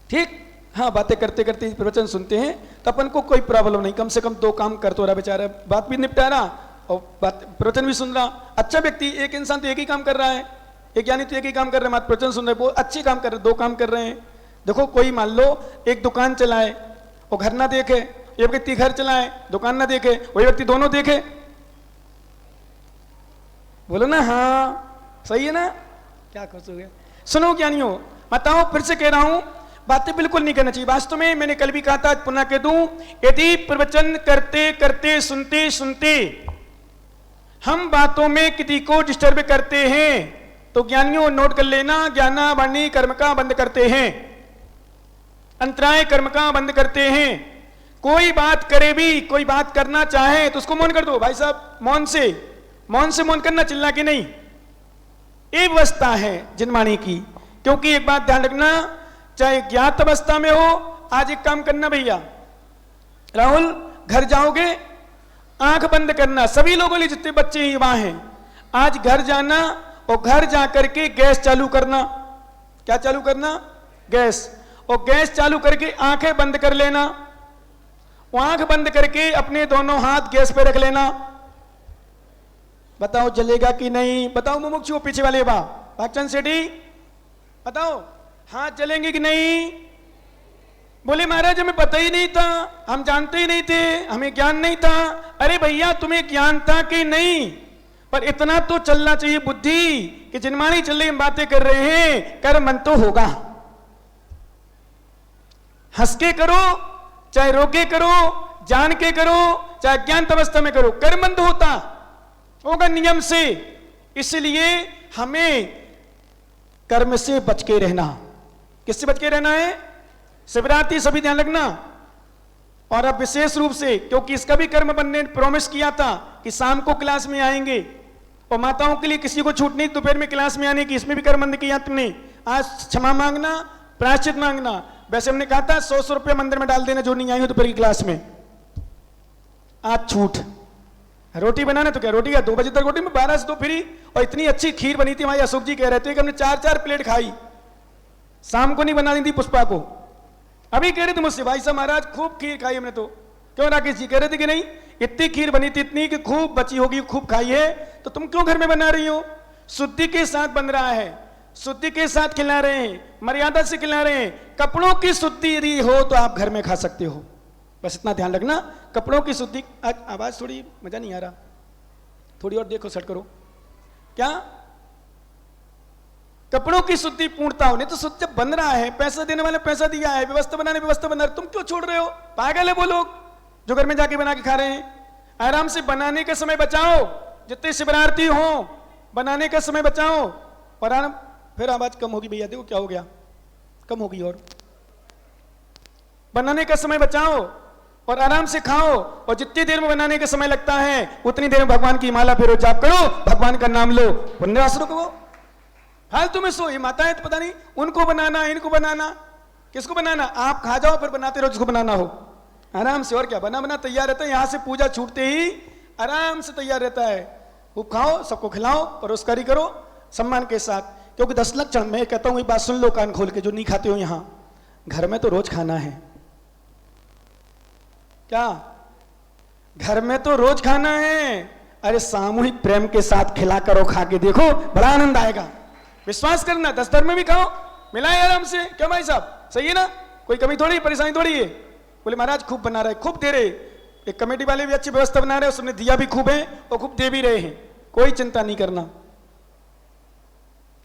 ठीक, हाँ बातें करते करते प्रवचन सुनते हैं तो अपन को कोई प्रॉब्लम नहीं, कम से कम 2 काम कर तो रहा बेचारा, बात भी निपटा रहा और बात प्रवचन भी सुन रहा। अच्छा व्यक्ति, एक इंसान तो एक ही काम कर रहा है, एक ज्ञानी तो एक ही काम कर रहे हैं, प्रवचन सुन रहे, वो अच्छे काम कर रहे, 2 काम कर रहे हैं। देखो कोई मान लो एक दुकान चलाए और घर ना देखे, एक व्यक्ति घर चलाए दुकान ना देखे, वही व्यक्ति दोनों देखे, बोलो ना हाँ सही है ना, क्या खुश हो गया। सुनो ज्ञानियों, बताओ फिर से कह रहा हूं, बातें बिल्कुल नहीं करना चाहिए। वास्तव में मैंने कल भी कहा था, पुनः कह दूं, यदि प्रवचन करते करते सुनते सुनते हम बातों में किसी को डिस्टर्ब करते हैं तो ज्ञानियों नोट कर लेना, ज्ञाना वाणी कर्म का बंद करते हैं, अंतराय कर्म का बंद करते हैं। कोई बात करे भी, कोई बात करना चाहे तो उसको मौन कर दो भाई साहब, मौन से मौन करना, चिल्ला के नहीं। ये व्यवस्था है जिनवाणी की। क्योंकि एक बात ध्यान रखना, चाहे ज्ञात अवस्था में हो, आज एक काम करना भैया राहुल, घर जाओगे आंख बंद करना, सभी लोगों लिए जितने बच्चे ही वहां हैं, आज घर जाना और घर जाकर के गैस चालू करना। क्या चालू करना? गैस। और गैस चालू करके आंखें बंद कर लेना, आंख बंद करके अपने दोनों हाथ गैस पे रख लेना। बताओ जलेगा कि नहीं? बताओ मुमुक्षु पीछे वाले भागचंद सेठी, बताओ हाथ जलेंगे कि नहीं? बोले महाराज हमें पता ही नहीं था, हम जानते ही नहीं थे, हमें ज्ञान नहीं था। अरे भैया तुम्हें ज्ञान था कि नहीं, पर इतना तो चलना चाहिए बुद्धि कि जिनमानी चल रही हम बातें कर रहे हैं, कर्म मन तो होगा। हंस के करो चाहे रो के करो, जान के करो चाहे अज्ञात अवस्था में करो, कर्म बंद होगा नियम से। इसलिए हमें कर्म से बच के रहना। किससे बच के रहना है? शिवरात्रि सभी ध्यान रखना। और अब विशेष रूप से क्योंकि इसका भी कर्म बंद ने प्रॉमिस किया था कि शाम को क्लास में आएंगे, और माताओं के लिए किसी को छूट नहीं दोपहर में क्लास में आने की, इसमें भी कर्म बंद किया तुमने। आज क्षमा मांगना, प्रायश्चित मांगना। वैसे हमने कहा था 100 रुपये मंदिर में डाल देना जो नहीं आई हो दोपहर की क्लास में, आज छूट। रोटी बनाना तो क्या, रोटी का 2 बजे तक रोटी में 12 से 2 फ्री। और इतनी अच्छी खीर बनी थी, हमारे अशोक जी कह रहे थे कि हमने 4-4 प्लेट खाई, शाम को नहीं बनानी थी पुष्पा को। अभी कह रहे थे मुझसे, भाई साहब महाराज खूब खीर खाई हमने। तो क्यों राकेश जी कह रहे थे कि नहीं इतनी खीर बनी थी, इतनी कि खूब बची होगी, खूब खाई है, तो तुम क्यों घर में बना रही हो? शुद्धि के साथ बन रहा है, शुद्धि के साथ खिला रहे हैं, मर्यादा से खिला रहे हैं। कपड़ों की शुद्धि यदि हो तो आप घर में खा सकते हो, बस इतना ध्यान रखना। कपड़ों की शुद्धि, आवाज थोड़ी मजा नहीं आ रहा, थोड़ी और देखो, सेट करो। क्या कपड़ों की शुद्धि पूर्णता होने तो शुद्ध जब बन रहा है, पैसा देने वाले पैसा दिया है, व्यवस्था बनाने व्यवस्था बना रहे, तुम क्यों छोड़ रहे हो? पागल है वो लोग जो घर में जाके बना के खा रहे हैं। आराम से बनाने का समय बचाओ, जितने शिवरार्थी हो बनाने का समय बचाओ। और आराम, फिर आवाज कम होगी भैया, देखो क्या हो गया, कम होगी। और बनाने का समय बचाओ और आराम से खाओ, और जितनी देर में बनाने का समय लगता है उतनी देर में भगवान की माला फेरो, जाप करो, भगवान का नाम लो, पुण्यवासुरों को फालतू में सो। ये माताएं तो पता नहीं उनको बनाना इनको बनाना, किसको बनाना? आप खा जाओ फिर बनाते रहो जिसको बनाना हो, आराम से। और क्या, बना बना तैयार रहता है, यहां से पूजा छूटते ही आराम से तैयार रहता है। खूब खाओ, सबको खिलाओ, परोसकारी करो सम्मान के साथ। क्योंकि 10 लक्षण, मैं कहता हूं ये बात सुन लो कान खोल के, जो नहीं खाते हो यहां, घर में तो रोज खाना है। क्या घर में तो रोज खाना है? अरे सामूहिक प्रेम के साथ खिला करो, खा के देखो, बड़ा आनंद आएगा। विश्वास करना, 10 धर्म में भी खाओ, मिलाए आराम से। क्या भाई साहब सही है ना? कोई कमी थोड़ी, परेशानी थोड़ी है। बोले महाराज खूब बना रहे, खूब दे रहे, एक कमेटी वाले भी अच्छी व्यवस्था बना रहे, उसने दिया भी खूब है और खूब दे भी रहे हैं, कोई चिंता नहीं करना,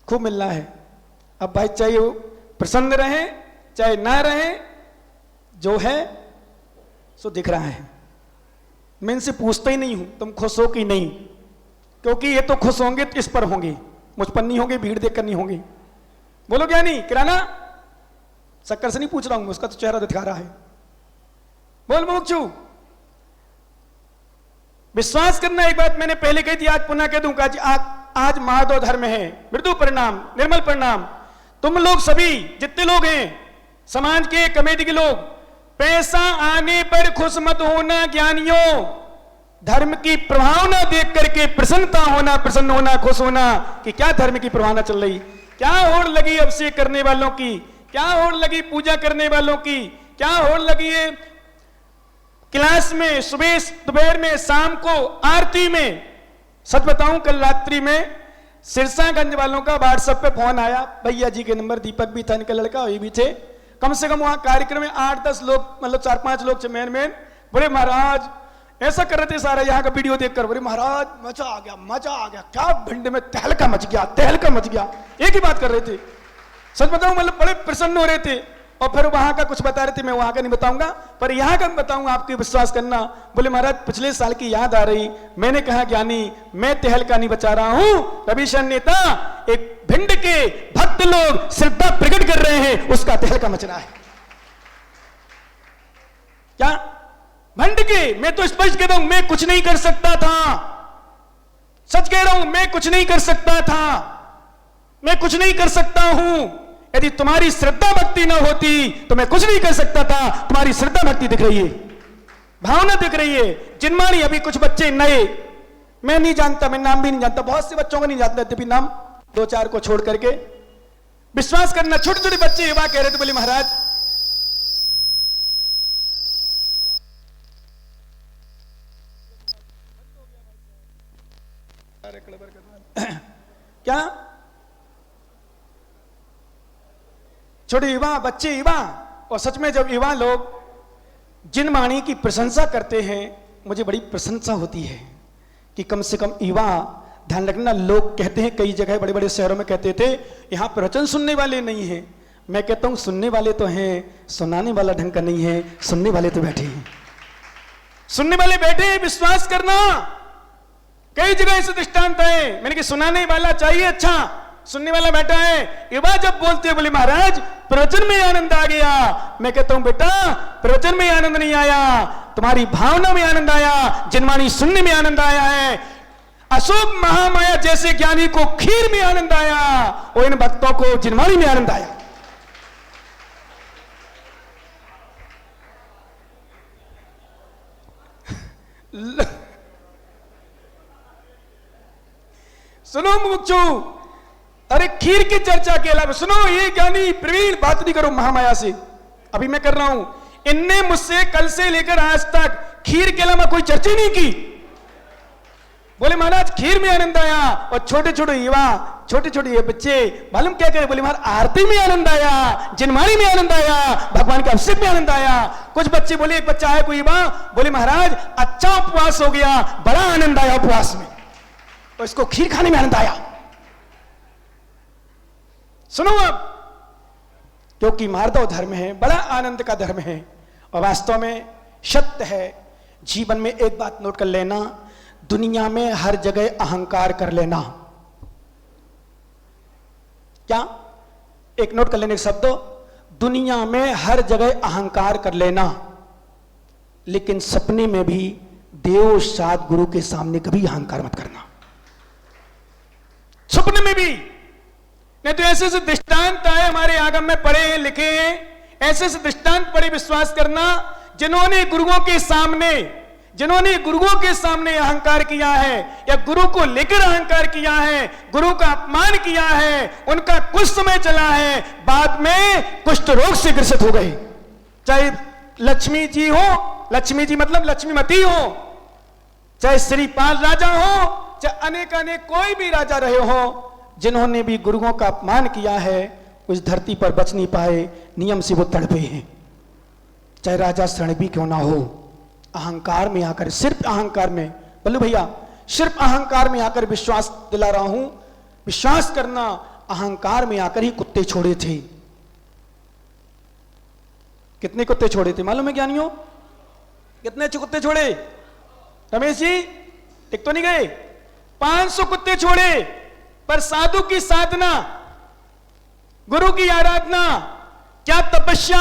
खूब मिल रहा है। अब भाई चाहे वो प्रसन्न रहे चाहे ना रहे, जो है सो दिख रहा है। मैं इनसे पूछता ही नहीं हूं तुम खुश हो कि नहीं, क्योंकि ये तो खुश होंगे तो इस पर होंगे, मुझ पर नहीं होंगे, भीड़ देखकर नहीं होंगे। बोलो क्या नहीं किराना, शक्कर से नहीं पूछ रहा हूं, उसका तो चेहरा दिखा रहा है। बोल मुमुक्षु, विश्वास करना। एक बात मैंने पहले कही थी, आज पुनः कह दूंगा। आज माधव धर्म है, मृदु परिणाम, निर्मल परिणाम। तुम लोग सभी जितने लोग हैं समाज के, कमेटी के लोग, पैसा आने पर खुश मत होना ज्ञानियों। धर्म की प्रभावना देख करके प्रसन्नता होना, प्रसन्न होना, खुश होना कि क्या धर्म की प्रभावना चल रही, क्या होड़ लगी अब से करने वालों की, क्या होड़ लगी पूजा करने वालों की, क्या होड़ लगी है क्लास में, सुबह दोपहर में, शाम को आरती में। सच बताऊं, कल रात्रि में सिरसागंज वालों का व्हाट्सएप पे फोन आया, भैया जी के नंबर, दीपक भी था, इनका लड़का वही भी थे, कम से कम वहां कार्यक्रम में 8-10 लोग, मतलब 4-5 लोग थे मेन। बोले महाराज ऐसा कर रहे थे सारा यहाँ का वीडियो देखकर, बोले महाराज मजा आ गया, मजा आ गया, क्या भिंड में तहलका मच गया, तहलका मच गया, एक ही बात कर रहे थे। सच बताऊं, मतलब बड़े प्रसन्न हो रहे थे। और फिर वहां का कुछ बता रहे थे, मैं वहां का नहीं बताऊंगा, पर यहां का बताऊंगा, आपके विश्वास करना। बोले महाराज पिछले साल की याद आ रही, मैंने कहा ज्ञानी मैं तहलका नहीं बचा रहा हूं, रविशंकर नेता एक भिंड के भक्त लोग श्रद्धा प्रकट कर रहे हैं, उसका तहलका मच रहा है। क्या भिंड के, मैं तो स्पष्ट कह रहा हूं, मैं कुछ नहीं कर सकता था, सच कह रहा हूं, मैं कुछ नहीं कर सकता था, मैं कुछ नहीं कर सकता हूं। यदि तुम्हारी श्रद्धा भक्ति ना होती तो मैं कुछ नहीं कर सकता था। तुम्हारी श्रद्धा भक्ति दिख रही है, भावना दिख रही है। जिनमानी अभी कुछ बच्चे नए, मैं नहीं जानता, मैं नाम भी नहीं जानता, बहुत से बच्चों को नहीं जानता भी नाम, 2-4 को छोड़ करके। विश्वास करना, छोटे छोटे बच्चे युवा कह रहे थे, बोले महाराज क्या छोटे युवा बच्चे, युवा, और सच में जब युवा लोग जिनवाणी की प्रशंसा करते हैं, मुझे बड़ी प्रशंसा होती है कि कम से कम युवा, ध्यान रखना, लोग कहते हैं कई जगह बड़े बड़े शहरों में कहते थे यहां प्रवचन सुनने वाले नहीं हैं। मैं कहता हूं सुनने वाले तो हैं, सुनाने वाला ढंग का नहीं है, सुनने वाले तो बैठे हैं, सुनने वाले बैठे हैं। विश्वास करना, कई जगह ऐसे दृष्टांत है, मैंने कि सुनाने वाला चाहिए, अच्छा सुनने वाला बैठा है। युवा जब बोलते हैं, बोले महाराज प्रवचन में आनंद आ गया, मैं कहता हूं बेटा प्रवचन में आनंद नहीं आया, तुम्हारी भावना में आनंद आया, जिनवाणी सुनने में आनंद आया है। अशोक महामाया जैसे ज्ञानी को खीर में आनंद आया, और इन भक्तों को जिनवाणी में आनंद आया। सुनो मुमुक्षु, अरे खीर की चर्चा के अलावा सुनो, ये ज्ञानी प्रवीण बात नहीं करो महामाया से, अभी मैं कर रहा हूं। इनने मुझसे कल से लेकर आज तक खीर के अलावा कोई चर्चा नहीं की। बोले महाराज खीर में आनंद आया, और छोटे छोटे युवा, छोटे छोटे ये बच्चे मालूम क्या करे, बोले महाराज आरती में आनंद आया, जिनवाणी में आनंद आया, भगवान के अभिषेक में आनंद आया। कुछ बच्चे बोले, एक बच्चा है कोई युवा, बोले महाराज अच्छा उपवास हो गया, बड़ा आनंद आया उपवास में, और इसको खीर खाने में आनंद आया। सुनो अब, क्योंकि मार्दव धर्म है, बड़ा आनंद का धर्म है, और वास्तव में सत्य है। जीवन में एक बात नोट कर लेना, दुनिया में हर जगह अहंकार कर लेना। क्या, एक नोट कर लेने शब्द, दुनिया में हर जगह अहंकार कर लेना, लेकिन सपने में भी देव साध गुरु के सामने कभी अहंकार मत करना, सपने में भी नहीं। तो ऐसे से दृष्टांत आए हमारे आगम में, पढ़े हैं, लिखे हैं, ऐसे से दृष्टांत पढ़े, विश्वास करना, जिन्होंने गुरुओं के सामने अहंकार किया है, या गुरु को लेकर अहंकार किया है, गुरु का अपमान किया है, उनका कुछ समय चला है, बाद में कुष्ठ रोग से ग्रसित हो गए। चाहे लक्ष्मी जी हो, लक्ष्मी जी मतलब लक्ष्मीमती हो, चाहे श्रीपाल राजा हो, चाहे अनेक अनेक कोई भी राजा रहे हो, जिन्होंने भी गुरुओं का अपमान किया है, उस धरती पर बच नहीं पाए, नियम से वो तड़पे हैं। चाहे राजा शरण भी क्यों ना हो, अहंकार में आकर, सिर्फ अहंकार में, बल्लू भैया सिर्फ अहंकार में आकर, विश्वास दिला रहा हूं, विश्वास करना, अहंकार में आकर ही कुत्ते छोड़े थे। कितने कुत्ते छोड़े थे मालूम है ज्ञानियों? कितने अच्छे कुत्ते छोड़े रमेश जी? टिक तो नहीं गए? 500 कुत्ते छोड़े, पर साधु की साधना, गुरु की आराधना, क्या तपस्या,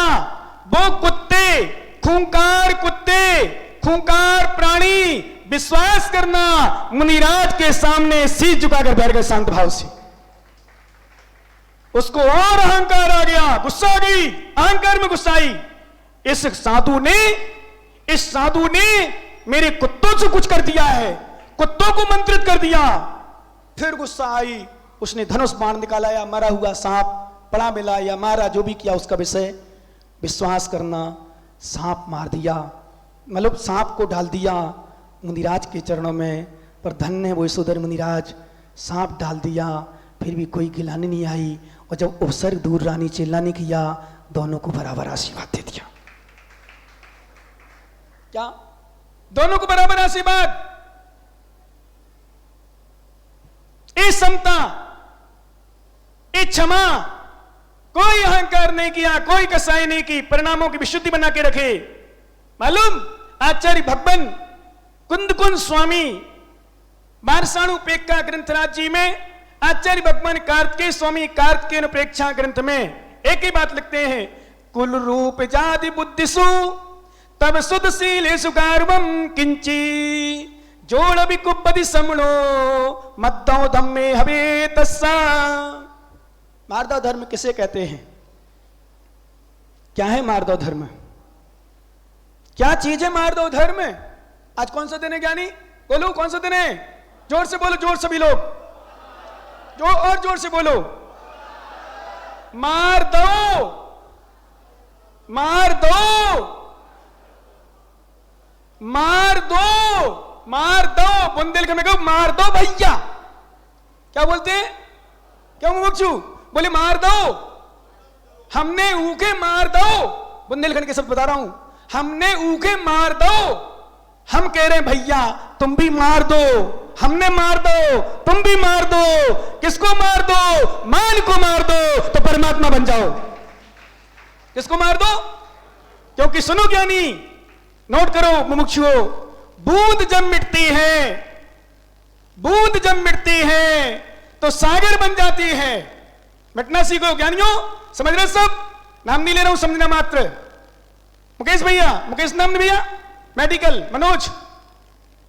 वो कुत्ते, खूंखार कुत्ते, खूंखार प्राणी, विश्वास करना, मुनिराज के सामने शीश झुकाकर बैठ गए शांत भाव से। उसको और अहंकार आ गया, गुस्सा आ गई, अहंकार में गुस्सा आई। इस साधु ने मेरे कुत्तों से कुछ कर दिया है, कुत्तों को मंत्रित कर दिया। फिर गुस्सा आई, उसने धनुष बाण निकाला, मरा हुआ सांप पड़ा मिला या मारा, जो भी किया उसका विषय विश्वास करना। सांप मार दिया, मतलब सांप को डाल दिया मुनिराज के चरणों में, पर धन्य है वो यशोधर मुनिराज, सांप डाल दिया फिर भी कोई गिलाने नहीं आई, और जब उपसर्ग दूर रानी चिल्लाने किया, दोनों को बराबर आशीर्वाद दे दिया। क्या? दोनों को बराबर आशीर्वाद। ये समता, ये क्षमा, कोई अहंकार नहीं किया, कोई कसाई नहीं की, परिणामों की विशुद्धि बना के रखे। मालूम आचार्य भगवान कुंदकुंज स्वामी बारसाणु पेक्का ग्रंथराज जी में आचार्य भगवान कार्तिकेय स्वामी कार्तिकेय प्रेक्षा ग्रंथ में एक ही बात लिखते हैं, कुल रूप जाति बुद्धिसु तब सुधशीलेषु गार्वम किंची जोड़ विकुपदि समणो मद्दो धम्मे हवे तस्सा। मार्दव धर्म किसे कहते हैं? क्या है मार्दव धर्म? क्या चीज है मार्दव धर्म? आज कौन सा दिन है ज्ञानी? बोलो कौन सा दिन है? जोर से बोलो, जोर सभी लोग, जो और जोर से बोलो। मार दो, मार दो, मार दो, मार दो। बुंदेलखंड में कहो मार दो भैया। क्या बोलते हैं? क्या मुमुक्षु बोले मार दो, हमने ऊखे मार दो। बुंदेलखंड के सब बता रहा हूं, हमने ऊखे मार दो। हम कह रहे हैं भैया तुम भी मार दो, हमने मार दो, तुम भी मार दो। किसको मार दो? मान को मार दो तो परमात्मा बन जाओ। किसको मार दो? क्योंकि सुनो ज्ञानी, नोट करो मुमुक्षुओं, बूंद जब मिटती है, बूंद जब मिटती है तो सागर बन जाती है। मिटना सीखो ज्ञानियों, समझ रहे सब? नाम नहीं ले रहा हूं, समझना मात्र। मुकेश भैया, मुकेश नाम नहीं भैया, मेडिकल मनोज,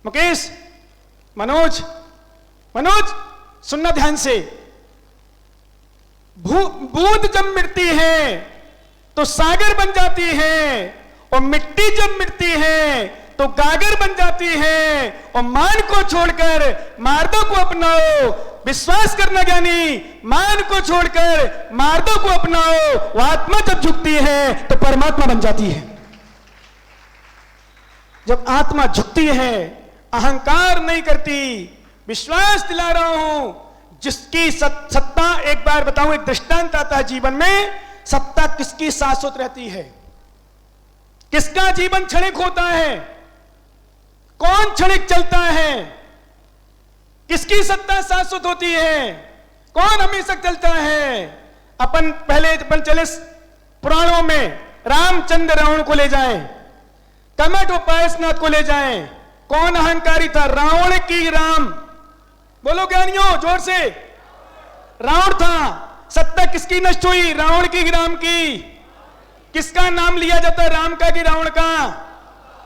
मुकेश, मनोज, मनोज सुनना ध्यान से। बूंद जब मिटती है तो सागर बन जाती है, और मिट्टी जब मिटती है तो गागर बन जाती है। और मान को छोड़कर मार्दों को अपनाओ। विश्वास करना ज्ञानी, मान को छोड़कर मार्दों को अपनाओ। वो आत्मा जब झुकती है तो परमात्मा बन जाती है। जब आत्मा झुकती है, अहंकार नहीं करती। विश्वास दिला रहा हूं, जिसकी सत्ता, एक बार बताऊं, एक दृष्टांत आता है जीवन में। सत्ता किसकी शाश्वत रहती है? किसका जीवन क्षणिक होता है? कौन क्षणिक चलता है? किसकी सत्ता शाश्वत होती है? कौन हमेशा चलता है? अपन पहले चले पुराणों में, रामचंद्र रावण को ले जाएं, कमठ और पायसनाथ को ले जाएं। कौन अहंकारी था? रावण की राम। बोलो ज्ञानियों जोर से। रावण था। सत्ता किसकी नष्ट हुई? रावण की, राम की। किसका नाम लिया जाता है? राम का कि रावण का?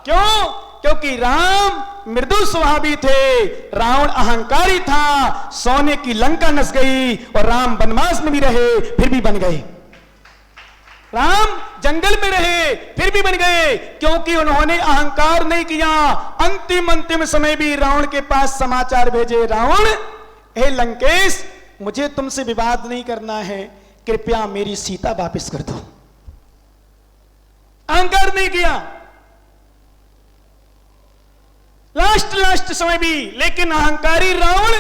क्यों? क्योंकि राम मृदु स्वभावी थे, रावण अहंकारी था। सोने की लंका नस गई और राम वनवास में भी रहे फिर भी बन गए। राम जंगल में रहे फिर भी बन गए, क्योंकि उन्होंने अहंकार नहीं किया। अंतिम समय भी रावण के पास समाचार भेजे, रावण हे लंकेश, मुझे तुमसे विवाद नहीं करना है, कृपया मेरी सीता वापस कर दो। अहंकार नहीं किया लास्ट समय भी। लेकिन अहंकारी रावण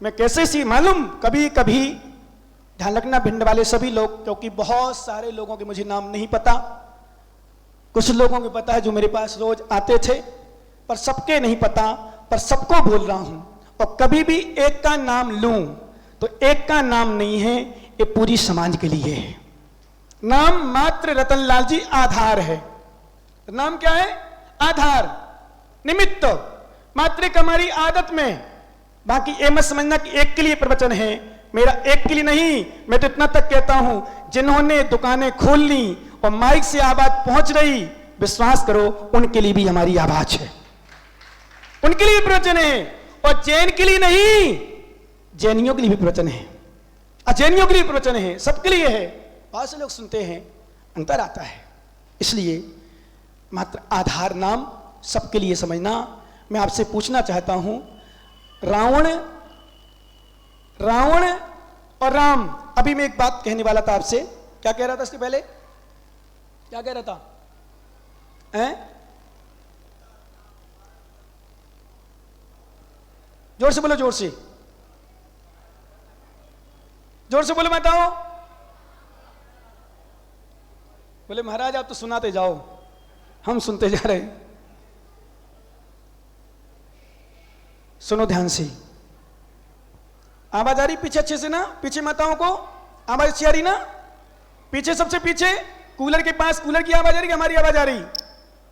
मैं कैसे सी मालूम, कभी कभी ध्यान रखना भिंड वाले सभी लोग, क्योंकि बहुत सारे लोगों के मुझे नाम नहीं पता, कुछ लोगों को पता है जो मेरे पास रोज आते थे, पर सबके नहीं पता, पर सबको बोल रहा हूं। और कभी भी एक का नाम लूं तो एक का नाम नहीं है, ये पूरी समाज के लिए है। नाम मात्र रतनलाल जी आधार है। नाम क्या है? आधार, निमित्त मात्र एक हमारी आदत में। बाकी ये मत समझना कि एक के लिए प्रवचन है, मेरा एक के लिए नहीं। मैं तो इतना तक कहता हूं, जिन्होंने दुकानें खोल ली और माइक से आवाज पहुंच रही, विश्वास करो उनके लिए भी हमारी आवाज है, उनके लिए प्रवचन है। और जैन के लिए नहीं, जैनियों के लिए भी प्रवचन है, अजैनियों के लिए प्रवचन है, सबके लिए है। बहुत से लोग सुनते हैं, अंतर आता है। इसलिए मात्र आधार नाम सबके लिए समझना। मैं आपसे पूछना चाहता हूं, रावण और राम। अभी मैं एक बात कहने वाला था आपसे, क्या कह रहा था इसके पहले, क्या कह रहा था? जोर से बोलो, जोर से, जोर से बोलो, बताओ। बोले महाराज आप तो सुनाते जाओ, हम सुनते जा रहे हैं। सुनो ध्यान से, आवाज आ रही पीछे अच्छे से ना? पीछे माताओं को आवाज अच्छी आ रही ना? पीछे सबसे पीछे कूलर के पास, कूलर की आवाज आ रही कि हमारी आवाज आ रही?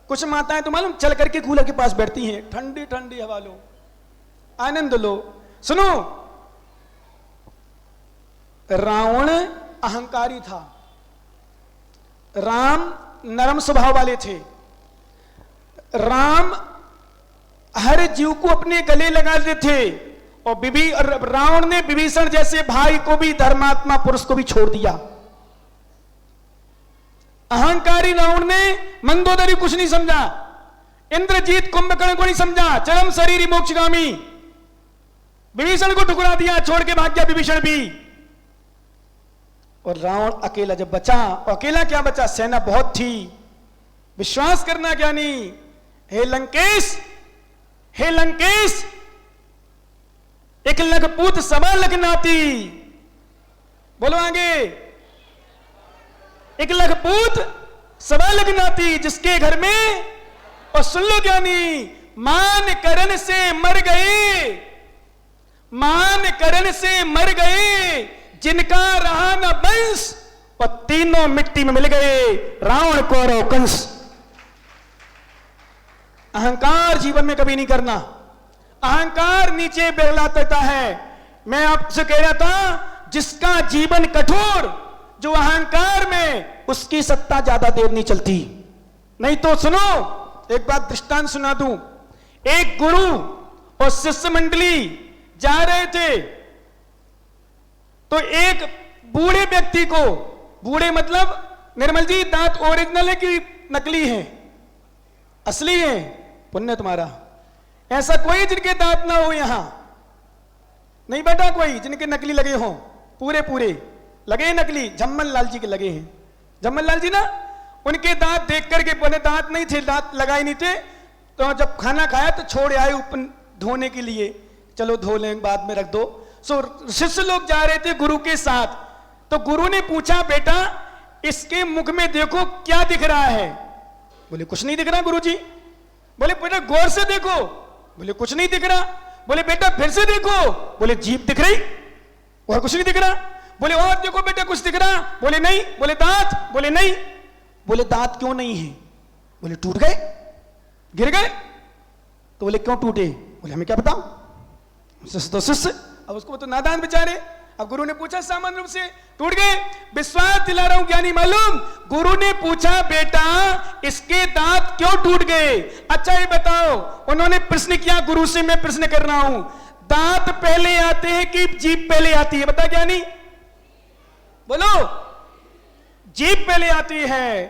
कुछ माताएं तो मालूम चल करके कूलर के पास बैठती हैं, ठंडी ठंडी हवा लो, आनंद लो। सुनो, रावण अहंकारी था, राम नरम स्वभाव वाले थे। राम हर जीव को अपने गले लगाते थे और रावण ने विभीषण जैसे भाई को भी, धर्मात्मा पुरुष को भी छोड़ दिया। अहंकारी रावण ने मंदोदरी कुछ नहीं समझा, इंद्रजीत कुंभकर्ण को नहीं समझा, चरम शरीरी मोक्षगामी विभीषण को ठुकरा दिया, छोड़ के भाग गया विभीषण भी। और रावण अकेला जब बचा, अकेला क्या बचा, सेना बहुत थी। विश्वास करना ज्ञानी, हे लंकेश, हे लंकेश, एक लखपूत सवा लख नाती, बोलो आगे, एक लखपूत सवा लख नाती, जिसके घर में, और सुन लो ज्ञानी, मान करण से मर गए, मान करण से मर गए, जिनका रहा न वंश, और तीनों मिट्टी में मिल गए, रावण कौरव कंस। अहंकार जीवन में कभी नहीं करना, अहंकार नीचे बेगलाता है। मैं आपसे कह रहा था, जिसका जीवन कठोर, जो अहंकार में, उसकी सत्ता ज्यादा देर नहीं चलती। नहीं तो सुनो, एक बात दृष्टांत सुना दूं। एक गुरु और शिष्य मंडली जा रहे थे, तो एक बूढ़े व्यक्ति को, बूढ़े मतलब निर्मल जी दांत ओरिजिनल है कि नकली है? असली है, पुण्य तुम्हारा। ऐसा कोई जिनके दांत ना हो यहां नहीं बैठा, कोई जिनके नकली लगे हों? पूरे पूरे लगे नकली, झम्मन लाल जी के लगे हैं। झम्मन लाल जी ना, उनके दांत देख करके, बोले दांत नहीं थे, दांत लगाए नहीं थे, तो जब खाना खाया तो छोड़ आए ऊपर धोने के लिए, चलो धो लें बाद में रख दो। सो शिष्य लोग जा रहे थे गुरु के साथ, तो गुरु ने पूछा, बेटा इसके मुख में देखो क्या दिख रहा है? बोले कुछ नहीं दिख रहा गुरुजी। बोले बेटा गौर से देखो। बोले कुछ नहीं दिख रहा। बोले बेटा फिर से देखो। बोले जीभ दिख रही, और कुछ नहीं दिख रहा। बोले और देखो बेटा कुछ दिख रहा? बोले नहीं। बोले दांत? बोले नहीं। बोले दांत क्यों नहीं है? बोले टूट गए, गिर गए। तो बोले क्यों टूटे? बोले हमें क्या बताओ, तो शिष्य, अब उसको तो नादान बेचारे। अब गुरु ने पूछा सामान्य रूप से, टूट गए। विश्वास दिला रहा हूं ज्ञानी मालूम, गुरु ने पूछा बेटा इसके दांत क्यों टूट गए? अच्छा ये बताओ। उन्होंने प्रश्न किया गुरु से, मैं प्रश्न कर रहा हूं, दांत पहले आते हैं कि जीभ पहले आती है? बता ज्ञानी, बोलो। जीभ पहले आती है।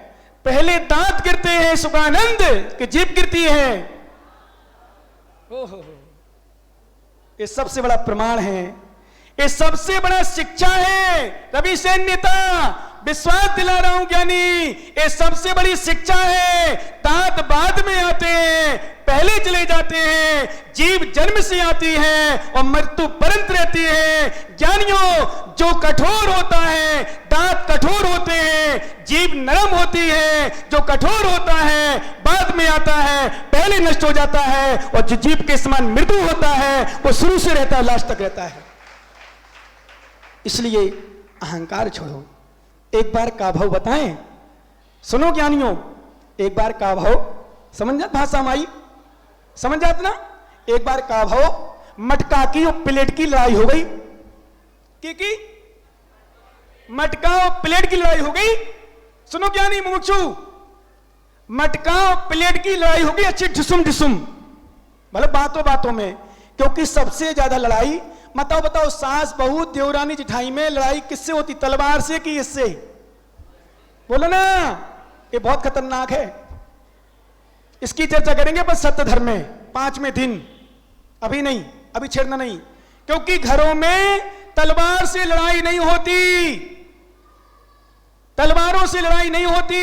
पहले दांत गिरते हैं सुखानंद कि जीभ गिरती है? ओहो, ये सबसे बड़ा प्रमाण है, ये सबसे बड़ा शिक्षा है। रवि सेन नेता, विश्वास दिला रहा हूं ज्ञानी, ये सबसे बड़ी शिक्षा है। दांत बाद में आते हैं, पहले चले जाते हैं। जीव जन्म से आती है और मृत्यु परंत रहती है। ज्ञानियों, जो कठोर होता है, दांत कठोर होते हैं, जीभ नरम होती है। जो कठोर होता है बाद में आता है, पहले नष्ट हो जाता है। और जो जीभ के समान मृदु होता है वो शुरू से रहता है, लास्ट तक रहता है। इसलिए अहंकार छोड़ो। एक बार का भाव बताएं, सुनो ज्ञानियों, एक बार का भाव समझ जात, भाषा माई समझ जात ना। एक बार का भाव मटका की और प्लेट की लड़ाई हो गई। की मटका और प्लेट की लड़ाई हो गई। सुनो ज्ञानी मुमुक्षु, मटका और प्लेट की लड़ाई हो गई अच्छी ढिसुम ढिसुम, मतलब बातों बातों में। क्योंकि सबसे ज्यादा लड़ाई, बताओ बताओ, सास बहू देवरानी जिठाई में लड़ाई किससे होती? तलवार से कि इससे? बोलो ना, ये बहुत खतरनाक है। इसकी चर्चा करेंगे बस सत्य धर्म में 5वें दिन, अभी नहीं, अभी छेड़ना नहीं। क्योंकि घरों में तलवार से लड़ाई नहीं होती, तलवारों से लड़ाई नहीं होती,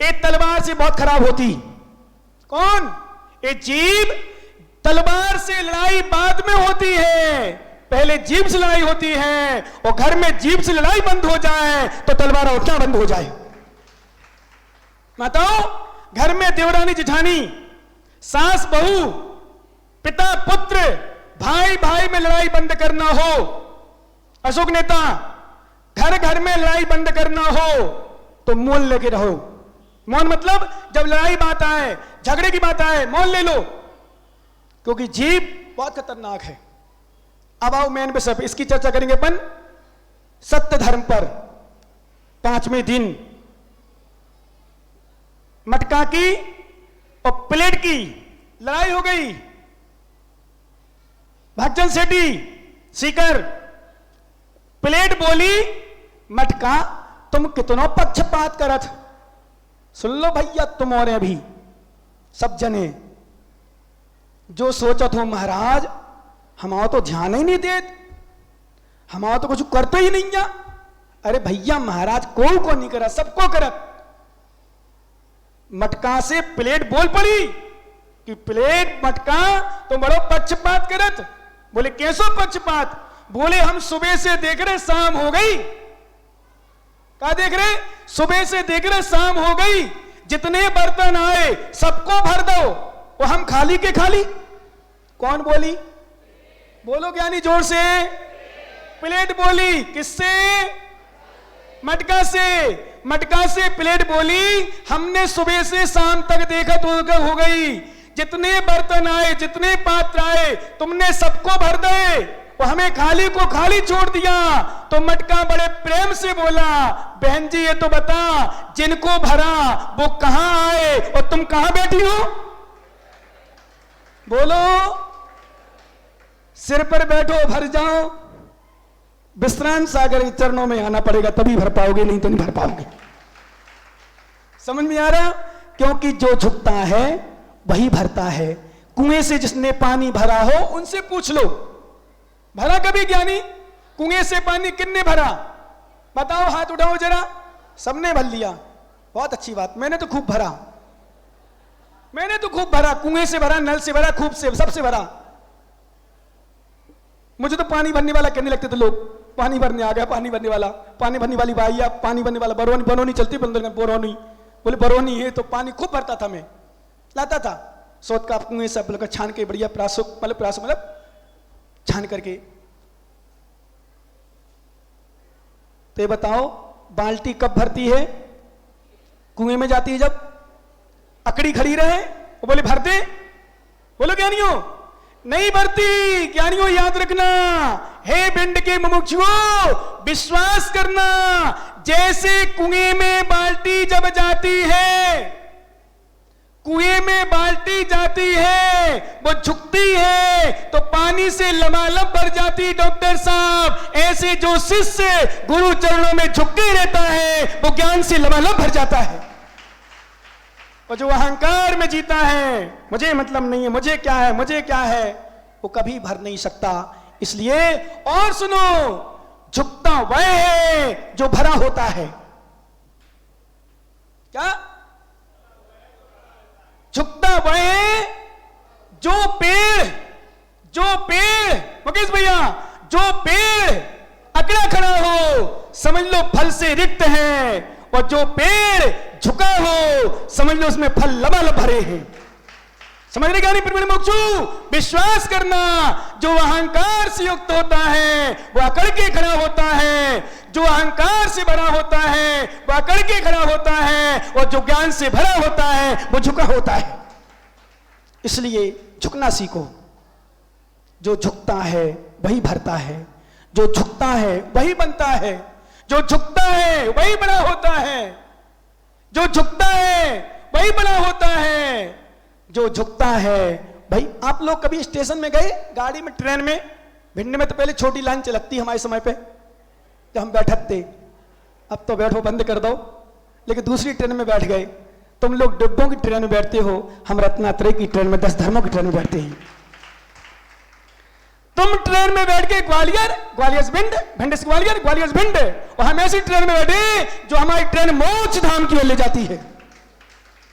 एक तलवार से बहुत खराब होती। कौन? एक जीभ। तलवार से लड़ाई बाद में होती है, पहले जीभ से लड़ाई होती है, और घर में जीभ से लड़ाई बंद हो जाए तो तलवार उठना बंद हो जाए। बताओ, घर में देवरानी जिठानी, सास बहू, पिता पुत्र, भाई भाई में लड़ाई बंद करना हो, अशोक नेता, घर घर में लड़ाई बंद करना हो तो मौन लेके रहो। मौन मतलब जब लड़ाई बात आए, झगड़े की बात आए, मौन ले लो, क्योंकि जीभ बहुत खतरनाक है। अब आओ मेन विषय पे, इसकी चर्चा करेंगे अपन सत्य धर्म पर। 5वें दिन मटका की और प्लेट की लड़ाई हो गई। भक्चन सेठी सीकर, प्लेट बोली, मटका तुम कितना पक्षपात करत। सुन लो भैया तुम और अभी सब जने, जो सोचत हो महाराज हमारा तो ध्यान ही नहीं देत, हमारा तो कुछ करते ही नहीं है। अरे भैया महाराज को नहीं करा, सबको करत। मटका से प्लेट बोल पड़ी कि प्लेट मटका तो बड़ो पक्षपात करत। बोले कैसो पक्षपात? बोले हम सुबह से देख रहे शाम हो गई। क्या देख रहे? सुबह से देख रहे शाम हो गई, जितने बर्तन आए सबको भर दो, वो हम खाली के खाली। कौन बोली? बोलो ज्ञानी जोर से। प्लेट बोली। किससे? मटका से। मटका से प्लेट बोली, हमने सुबह से शाम तक देखा तो हो गई, जितने बर्तन आए, जितने पात्र आए, तुमने सबको भर दे, वो हमें खाली को खाली छोड़ दिया। तो मटका बड़े प्रेम से बोला, बहन जी ये तो बता, जिनको भरा वो कहां आए और तुम कहां बैठी हो? बोलो। सिर पर बैठो भर जाओ, विश्रांत सागर के चरणों में आना पड़ेगा तभी भर पाओगे, नहीं तो नहीं भर पाओगे। समझ में आ रहा? क्योंकि जो झुकता है वही भरता है। कुएं से जिसने पानी भरा हो उनसे पूछ लो, भरा कभी ज्ञानी? कुएं से पानी किसने भरा? बताओ, हाथ उठाओ जरा। सबने भर लिया, बहुत अच्छी बात। मैंने तो खूब भरा, मैंने तो खूब भरा, कुएं से भरा, नल से भरा, खूब से, सबसे भरा। मुझे तो पानी भरने वाला कहने लगते थे लोग, पानी भरने आ गया, पानी भरने वाला, पानी भरने वाली भाई, या पानी भरने वाला। बरौनी, बरौनी चलती बरौनी, बोले बरौनी है तो पानी खूब भरता था, मैं लाता था सोच का कुएं से मतलब छान के बढ़िया प्रासो मतलब छान करके। तो ये बताओ बाल्टी कब भरती है? कुएं में जाती है जब अकड़ी खड़ी रहे, वो बोले भर दे। बोलो ज्ञानियों, नहीं भरती। ज्ञानियों याद रखना, हे भिंड के मुमुक्षुओं, विश्वास करना, जैसे कुएं में बाल्टी जब जाती है, कुएं में बाल्टी जाती है, वो झुकती है तो पानी से लबालब भर जाती। डॉक्टर साहब, ऐसे जो शिष्य गुरु चरणों में झुकते रहता है वो ज्ञान से लबालब भर जाता है। और जो अहंकार में जीता है, मुझे मतलब नहीं है, मुझे क्या है, मुझे क्या है, वो कभी भर नहीं सकता। इसलिए और सुनो, झुकता वह है जो भरा होता है। क्या? झुकता वह है जो पेड़ मुकेश भैया, जो पेड़ अकड़ा खड़ा हो समझ लो फल से रिक्त है, और जो पेड़ झुका हो समझ लो उसमें फल लबालब भरे हैं। समझने का नहीं? मोक्षु विश्वास करना, जो अहंकार से युक्त होता है वो अकड़ के खड़ा होता है, जो अहंकार से भरा होता है वो अकड़ के खड़ा होता है, और जो ज्ञान से भरा होता है वो झुका होता है। इसलिए झुकना सीखो। जो झुकता है वही भरता है, जो झुकता है वही बनता है, जो झुकता है वही बड़ा होता है, जो झुकता है वही बड़ा होता है, जो झुकता है भाई। आप लोग कभी स्टेशन में गए, गाड़ी में, ट्रेन में? भिंड में तो पहले छोटी लाइन चलती हमारे समय पे जब हम बैठते, अब तो बैठो बंद कर दो। लेकिन दूसरी ट्रेन में बैठ गए, तुम लोग डिब्बों की ट्रेन में बैठते हो, हम रत्नात्रय की ट्रेन में 10 धर्मों की ट्रेन में बैठते हैं। तो तुम ट्रेन में बैठ के ग्वालियर, ग्वालियर से भिंड, भिंड से ग्वालियर, ग्वालियर से भिंड, और हम ऐसी ट्रेन में बैठे जो हमारी ट्रेन मोक्ष धाम की ओर ले जाती है,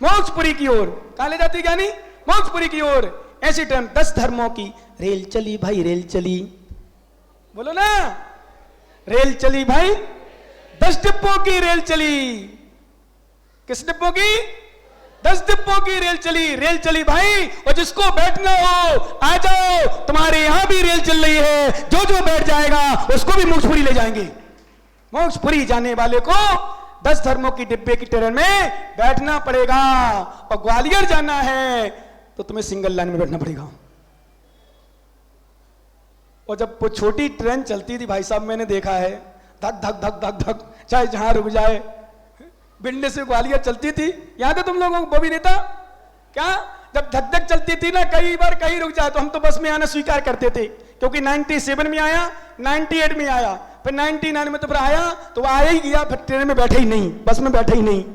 मोक्षपुरी की ओर। कहां ले जाती है ज्ञानी? मोक्षपुरी की ओर। ऐसी ट्रेन 10 धर्मों की रेल चली भाई, रेल चली, बोलो ना, रेल चली भाई, 10 डिब्बों की रेल चली। किस डिब्बों की? 10 डिब्बों की रेल चली भाई। और जिसको बैठना हो आ जाओ, तुम्हारे यहां भी रेल चल रही है, जो जो बैठ जाएगा उसको भी मोक्षपुरी ले जाएंगे। मोक्षपुरी जाने वाले को 10 धर्मों की डिब्बे की ट्रेन में बैठना पड़ेगा। और ग्वालियर जाना है तो तुम्हें सिंगल लाइन में बैठना पड़ेगा। और जब वो छोटी ट्रेन चलती थी भाई साहब, मैंने देखा है, धक धक धक धक धक, चाहे जहां रुक जाए। भिंड से ग्वालियर चलती थी, याद है तुम लोगों को बॉबी नेता? क्या जब धक धक चलती थी ना, कई बार कहीं रुक जाए तो हम तो बस में आना स्वीकार करते थे, क्योंकि 97 में आया, 98 में आया, फिर 99 में तो फिर आया, तो आया ही गया, फिर ट्रेन में बैठे ही नहीं, बस में बैठे ही नहीं।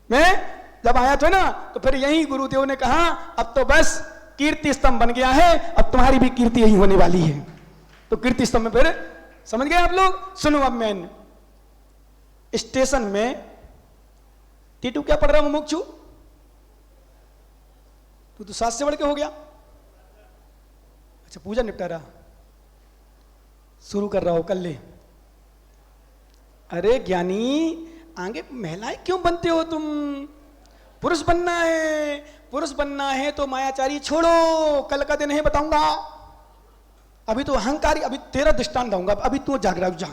मैं जब आया था ना, तो फिर यही गुरुदेव ने कहा अब तो बस कीर्ति स्तंभ बन गया है, अब तुम्हारी भी कीर्ति यही होने वाली है। तो कीर्ति स्तंभ में फिर समझ गए आप लोग? सुनो, अब मैं स्टेशन में टीटू क्या पढ़ रहा हूं? मुमुक्षु, तू तो 7 से बढ़ के हो गया। अच्छा, पूजा निपटा रहा, शुरू कर रहा हो कल ले। अरे ज्ञानी, आगे महिलाएं क्यों बनते हो तुम? पुरुष बनना है, पुरुष बनना है तो मायाचारी छोड़ो, कल का दिन है बताऊंगा। अभी तो अहंकारी, अभी तेरा दृष्टांत दूंगा, अभी तू जाग रहा जा।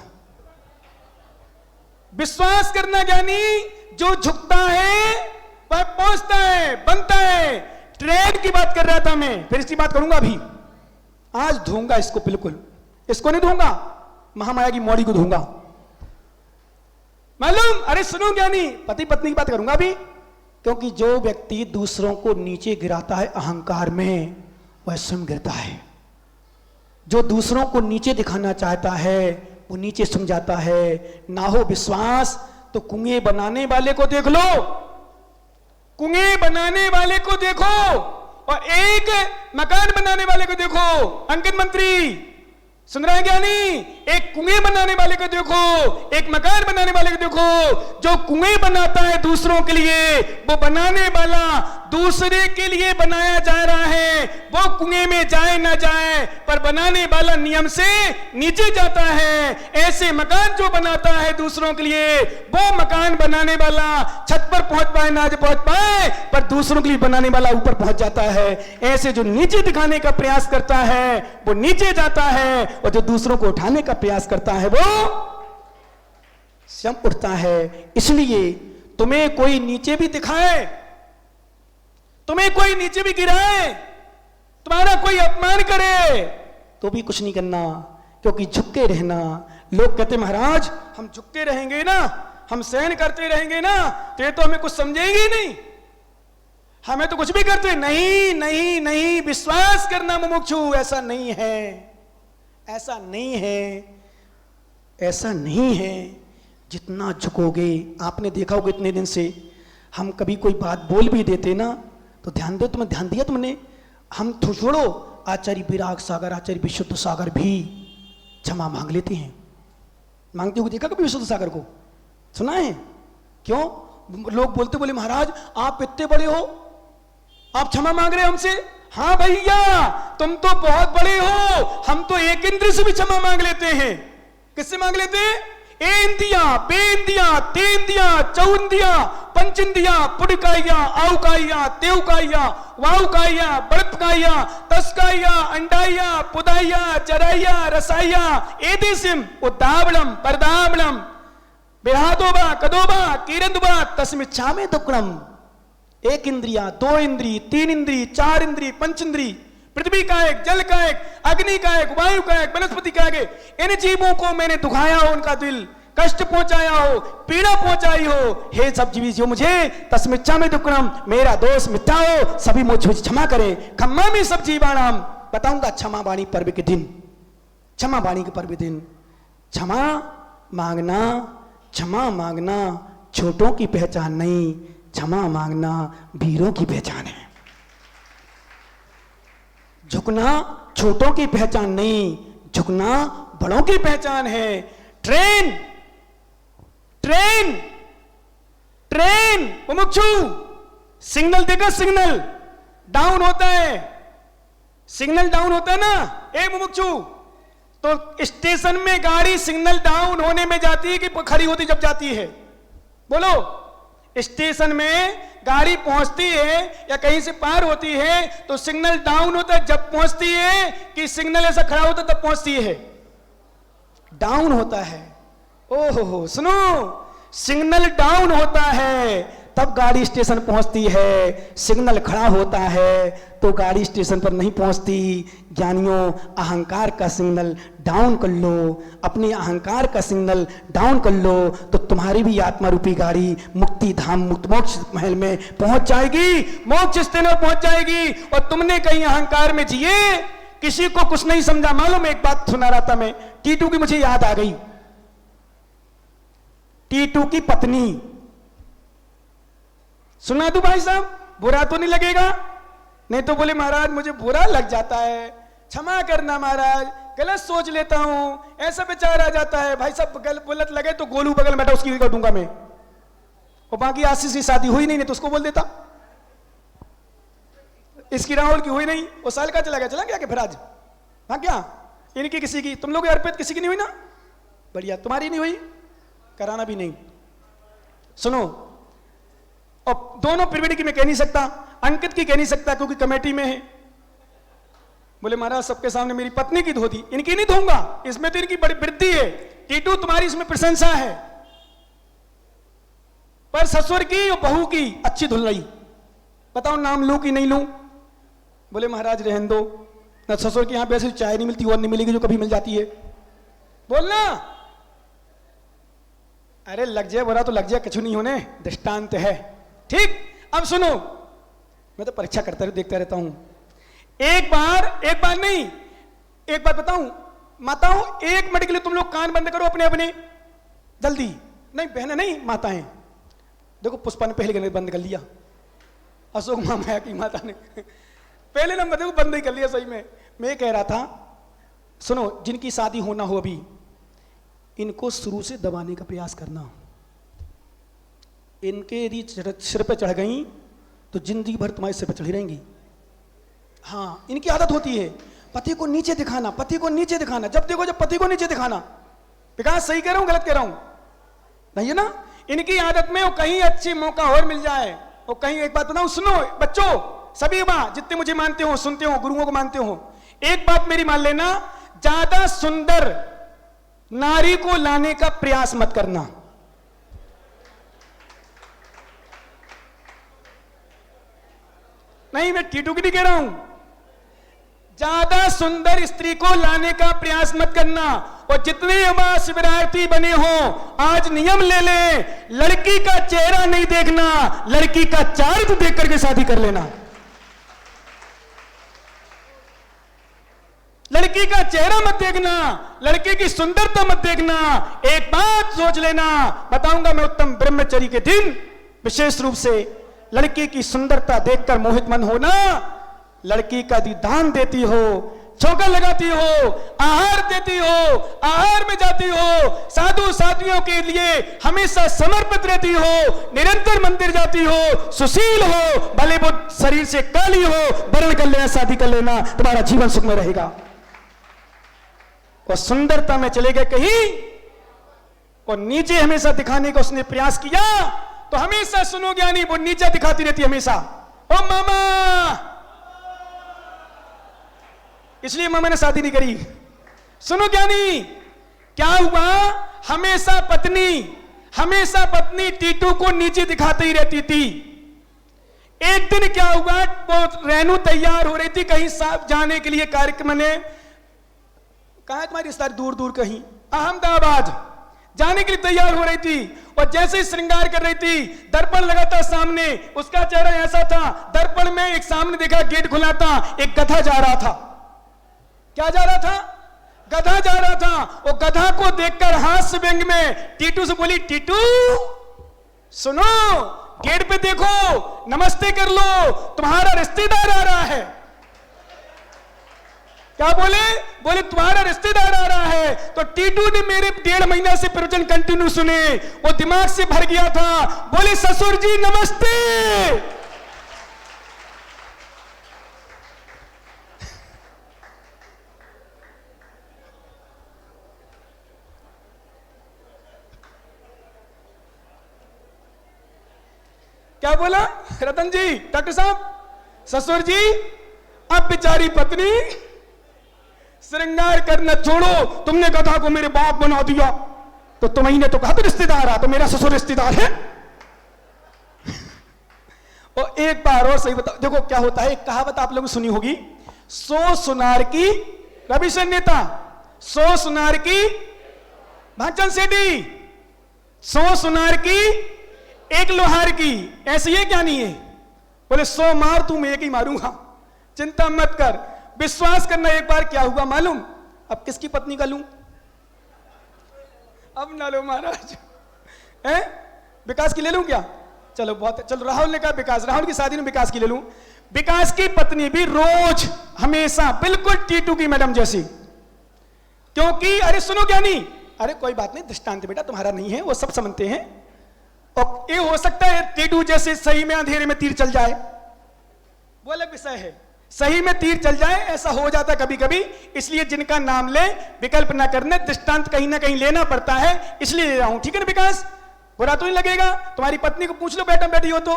विश्वास करना ज्ञानी, जो झुकता है वह पहुंचता है, बनता है। ट्रेन की बात कर रहा था मैं, फिर इसकी बात करूंगा अभी। आज धूंगा इसको, बिल्कुल इसको नहीं धूंगा, महामाया की मौड़ी को धूंगा, मालूम? अरे सुनो ज्ञानी, पति पत्नी की बात करूंगा अभी, क्योंकि जो व्यक्ति दूसरों को नीचे गिराता है अहंकार में, वह स्वयं गिरता है। जो दूसरों को नीचे दिखाना चाहता है वो नीचे सुन जाता है। ना हो विश्वास तो कुएं बनाने वाले को देख लो, कुएं बनाने वाले को देखो, और एक मकान बनाने वाले को देखो। अंकित मंत्री सुन रहे हैं ज्ञानी? एक कुएं बनाने वाले को देखो, एक मकान बनाने वाले को देखो। जो कुएं बनाता है दूसरों के लिए, वो बनाने वाला दूसरे के लिए बनाया जा रहा है। वो कुएं में जाए ना जाए, पर बनाने वाला नियम से नीचे जाता है। ऐसे मकान जो बनाता है दूसरों के लिए, वो मकान बनाने वाला छत पर पहुंच पाए ना पहुंच पाए, पर दूसरों के लिए बनाने वाला ऊपर पहुंच जाता है। ऐसे जो नीचे दिखाने का प्रयास करता है वो नीचे जाता है, और जो दूसरों को उठाने का प्रयास करता है वो स्वयं उठता है। इसलिए तुम्हें कोई नीचे भी दिखाए, तुम्हें कोई नीचे भी गिराए, तुम्हारा कोई अपमान करे, तो भी कुछ नहीं करना, क्योंकि झुक के रहना। लोग कहते महाराज हम झुक के रहेंगे ना, हम सहन करते रहेंगे ना, तो ये तो हमें कुछ समझेंगे ही नहीं, हमें तो कुछ भी करते। नहीं नहीं नहीं, विश्वास करना मुमुक्षु, ऐसा नहीं है, ऐसा नहीं है, ऐसा नहीं है। जितना झुकोगे, आपने देखा होगा इतने दिन से हम कभी कोई बात बोल भी देते ना, तो ध्यान दो, तुम्हें ध्यान दिया तुमने? हम तो छोड़ो, आचार्य विराग सागर, आचार्य विशुद्ध सागर भी क्षमा मांग लेते हैं। मांगते हो देखा कभी विशुद्ध सागर को? सुना है? क्यों? लोग बोलते बोले महाराज आप इतने बड़े हो, आप क्षमा मांग रहे हो हमसे? हाँ भैया तुम तो बहुत बड़े हो, हम तो एक इंद्र से भी क्षमा मांग लेते हैं। किससे मांग लेते हैं? ए इंद्रिया, बे इंद्रिया, ते इंद्रिया, चौ इंद्रिया, पंच इंद्रिया, पुड़काइया, आउकाइया, तेउकाइया, वाउकाइया, बड़तकाइया, तस्काइया, अंडाइया, पुदाइया, चराइया, रसाइया, एदेसिम, उद्दावलम, परदावलम, बेहादोबा, कदोबा, कीरंदुबा, तस्मिच्छामे दुक्कड़म। एक इंद्रिया, 2 इंद्री, 3 इंद्री, 4 इंद्री, पंच इंद्री, पृथ्वी का एक, जल का एक, अग्नि का एक, वायु का एक, वनस्पति का एक, इन जीवों को मैंने दुखाया हो, उनका दिल कष्ट पहुंचाया हो, पीड़ा पहुंचाई हो, हे सब जीवी जो मुझे तस्मिच्छामि दुक्कड़म, मेरा दोष मिथ्या हो, सभी मुझे क्षमा करे। खम्मा में सब जीवाणाम, बताऊंगा क्षमा वाणी पर्व के दिन, क्षमा वाणी के पर्व के दिन। क्षमा मांगना, क्षमा मांगना छोटों की पहचान नहीं, क्षमा मांगना वीरों की पहचान है। झुकना छोटों की पहचान नहीं, झुकना बड़ों की पहचान है। ट्रेन ट्रेन ट्रेन मुमुक्षु, सिग्नल देखा, सिग्नल डाउन होता है, सिग्नल डाउन होता है ना ए मुमुक्षु, तो स्टेशन में गाड़ी सिग्नल डाउन होने में जाती है कि खड़ी होती जब जाती है? बोलो, स्टेशन में गाड़ी पहुंचती है या कहीं से पार होती है तो सिग्नल डाउन होता है जब पहुंचती है, कि सिग्नल ऐसा खड़ा होता तब पहुंचती है? डाउन होता है। ओहो, सुनो, सिग्नल डाउन होता है तब गाड़ी स्टेशन पहुंचती है, सिग्नल खड़ा होता है तो गाड़ी स्टेशन पर नहीं पहुंचती। ज्ञानियों, अहंकार का सिग्नल डाउन कर लो, अपने अहंकार का सिग्नल डाउन कर लो, तो तुम्हारी भी आत्मा रूपी गाड़ी मुक्ति धाम, मुक्त मोक्ष महल में पहुंच जाएगी, मोक्ष स्थान में पहुंच जाएगी। और तुमने कहीं अहंकार में जिए, किसी को कुछ नहीं समझा। मालूम, एक बात सुना रहा था मैं, टीटू की मुझे याद आ गई। टीटू की पत्नी, सुना दू भाई साहब, बुरा तो नहीं लगेगा? नहीं तो बोले महाराज मुझे बुरा लग जाता है, क्षमा करना महाराज, गलत सोच लेता हूं, ऐसा विचार आ जाता है। भाई साहब गलत लगे तो गोलू बगल बैठा उसकी कर दूंगा मैं, और बाकी आशीष की शादी हुई नहीं तो उसको बोल देता, इसकी राहुल की हुई नहीं, वो साल का चला गया कि फिर आज हाँ क्या इनकी किसी की, तुम लोग अर्पित किसी की नहीं हुई ना? बढ़िया, तुम्हारी नहीं हुई, कराना भी नहीं। सुनो, और दोनों पिरमिड की मैं कह नहीं सकता, अंकित की कह नहीं सकता क्योंकि कमेटी में है। बोले महाराज सबके सामने मेरी पत्नी की धो दी, इनकी नहीं धोऊंगा, इसमें तो इनकी बड़ी वृद्धि है। टीटू तुम्हारी इसमें प्रशंसा है, पर ससुर की और बहू की अच्छी धुल रही, बताओ नाम लूं कि नहीं लूं? बोले महाराज रहने दो ना, ससुर की यहां वैसे चाय नहीं मिलती और नहीं मिलेगी जो कभी मिल जाती है, बोलना। अरे लग जाए बुरा तो लग जाए, कुछ नहीं होने, दृष्टांत है। ठीक, अब सुनो, मैं तो परीक्षा करता देखता रहता हूं। एक बार नहीं, एक बात बताऊं माताओं, 1 मिनट के लिए तुम लोग कान बंद करो अपने अपने, जल्दी। नहीं बहने नहीं, माताएं देखो, पुष्पा ने पहले बंद कर लिया, अशोक मामा की माता ने पहले नंबर देखो बंद ही कर लिया। सही में मैं कह रहा था, सुनो, जिनकी शादी होना हो अभी, इनको शुरू से दबाने का प्रयास करना। इनके यदि सिर पे चढ़ गई तो जिंदगी भर तुम्हारे सिर पे चढ़ी रहेंगी। हाँ, इनकी आदत होती है पति को नीचे दिखाना, पति को नीचे दिखाना, जब देखो जब पति को नीचे दिखाना। विकास सही कह रहा हूं गलत कह रहा हूं? नहीं है ना? इनकी आदत में वो कहीं अच्छी मौका और मिल जाए, वो कहीं, एक बात बताऊं, सुनो बच्चों, सभी जितने मुझे मानते हो, सुनते हो, गुरुओं को मानते हो, एक बात मेरी मान लेना, ज्यादा सुंदर नारी को लाने का प्रयास मत करना। नहीं, मैं टीटू की नहीं कह रहा हूं, ज्यादा सुंदर स्त्री को लाने का प्रयास मत करना। और जितने युवा शिविरार्थी बने हो, आज नियम ले ले, लड़की का चेहरा नहीं देखना, लड़की का चारित्र देख करके शादी कर लेना। लड़की का चेहरा मत देखना, लड़के की सुंदरता मत देखना। एक बात सोच लेना, बताऊंगा मैं उत्तम ब्रह्मचर्य के दिन, विशेष रूप से लड़की की सुंदरता देखकर मोहित मन होना। लड़की का यदि दान देती हो, चौका लगाती हो, आहार देती हो, आहार में जाती हो, साधु साधियों के लिए हमेशा समर्पित रहती हो, निरंतर मंदिर जाती हो, सुशील हो, भले वो शरीर से काली हो, वर्ण कर लेना, शादी कर लेना, तुम्हारा जीवन सुख में रहेगा। और सुंदरता में चले गए कहीं और नीचे हमेशा दिखाने का उसने प्रयास किया, तो हमेशा सुनो ज्ञानी, वो नीचा दिखाती रहती हमेशा। ओ मामा, इसलिए मामा ने शादी नहीं करी। सुनो ज्ञानी, क्या हुआ, हमेशा पत्नी टीटू को नीचे दिखाती ही रहती थी। एक दिन क्या हुआ, वो रेनू तैयार हो रही थी कहीं जाने के लिए कार्यक्रम ने, कहा है तुम्हारी रिश्तेदार, दूर दूर कहीं अहमदाबाद जाने के लिए तैयार हो रही थी। और जैसे ही श्रृंगार कर रही थी, दर्पण लगा था सामने, उसका चेहरा ऐसा था, दर्पण में एक सामने देखा गेट खुला था, एक गधा जा रहा था। क्या जा रहा था? गधा जा रहा था। वो गधा को देखकर हास्य व्यंग में टीटू से बोली, टीटू सुनो, गेट पे देखो, नमस्ते कर लो, तुम्हारा रिश्तेदार आ रहा है। क्या बोले? बोले तुम्हारा रिश्तेदार आ रहा है। तो टीटू ने मेरे 1.5 महीना से प्रवचन कंटिन्यू सुने, वो दिमाग से भर गया था। बोले ससुर जी नमस्ते। क्या बोला रतन जी? डॉक्टर साहब, ससुर जी अब बेचारी पत्नी श्रृंगार करना छोड़ो, तुमने गधा को मेरे बाप बना दिया, तो तुम्हें तो कहा तो रिश्तेदार आ, तो मेरा ससुर रिश्तेदार है। और एक बार और सही बताओ, देखो क्या होता है, एक कहावत आप लोगों ने सुनी होगी, 100 सुनार की, रविशंकर नेता, 100 सुनार की भाचन सेठी, 100 सुनार की 1 लोहार की, ऐसी है क्या नहीं है? बोले 100 मार, तू मैं 1 ही मारूंगा, चिंता मत कर। विश्वास करना, एक बार क्या हुआ मालूम? अब किसकी पत्नी का लूं? अब ना लो महाराज, हैं? विकास की ले लूं क्या? चलो बहुत, चलो राहुल ने कहा विकास, राहुल की शादी में विकास की ले लूं। विकास की पत्नी भी रोज हमेशा बिल्कुल टीटू की मैडम जैसी, क्योंकि अरे सुनो क्या नहीं, अरे कोई बात नहीं, दृष्टांत बेटा तुम्हारा नहीं है, वो सब समझते हैं। और ये हो सकता है टीटू जैसे सही में अंधेरे में तीर चल जाए, वो अलग विषय है, सही में तीर चल जाए, ऐसा हो जाता कभी कभी। इसलिए जिनका नाम ले विकल्प ना करने, दृष्टांत कहीं ना कहीं लेना पड़ता है, इसलिए ले रहा हूं, ठीक है ना विकास? बुरा तो नहीं लगेगा? तुम्हारी पत्नी को पूछ लो, बेटा बेटी हो तो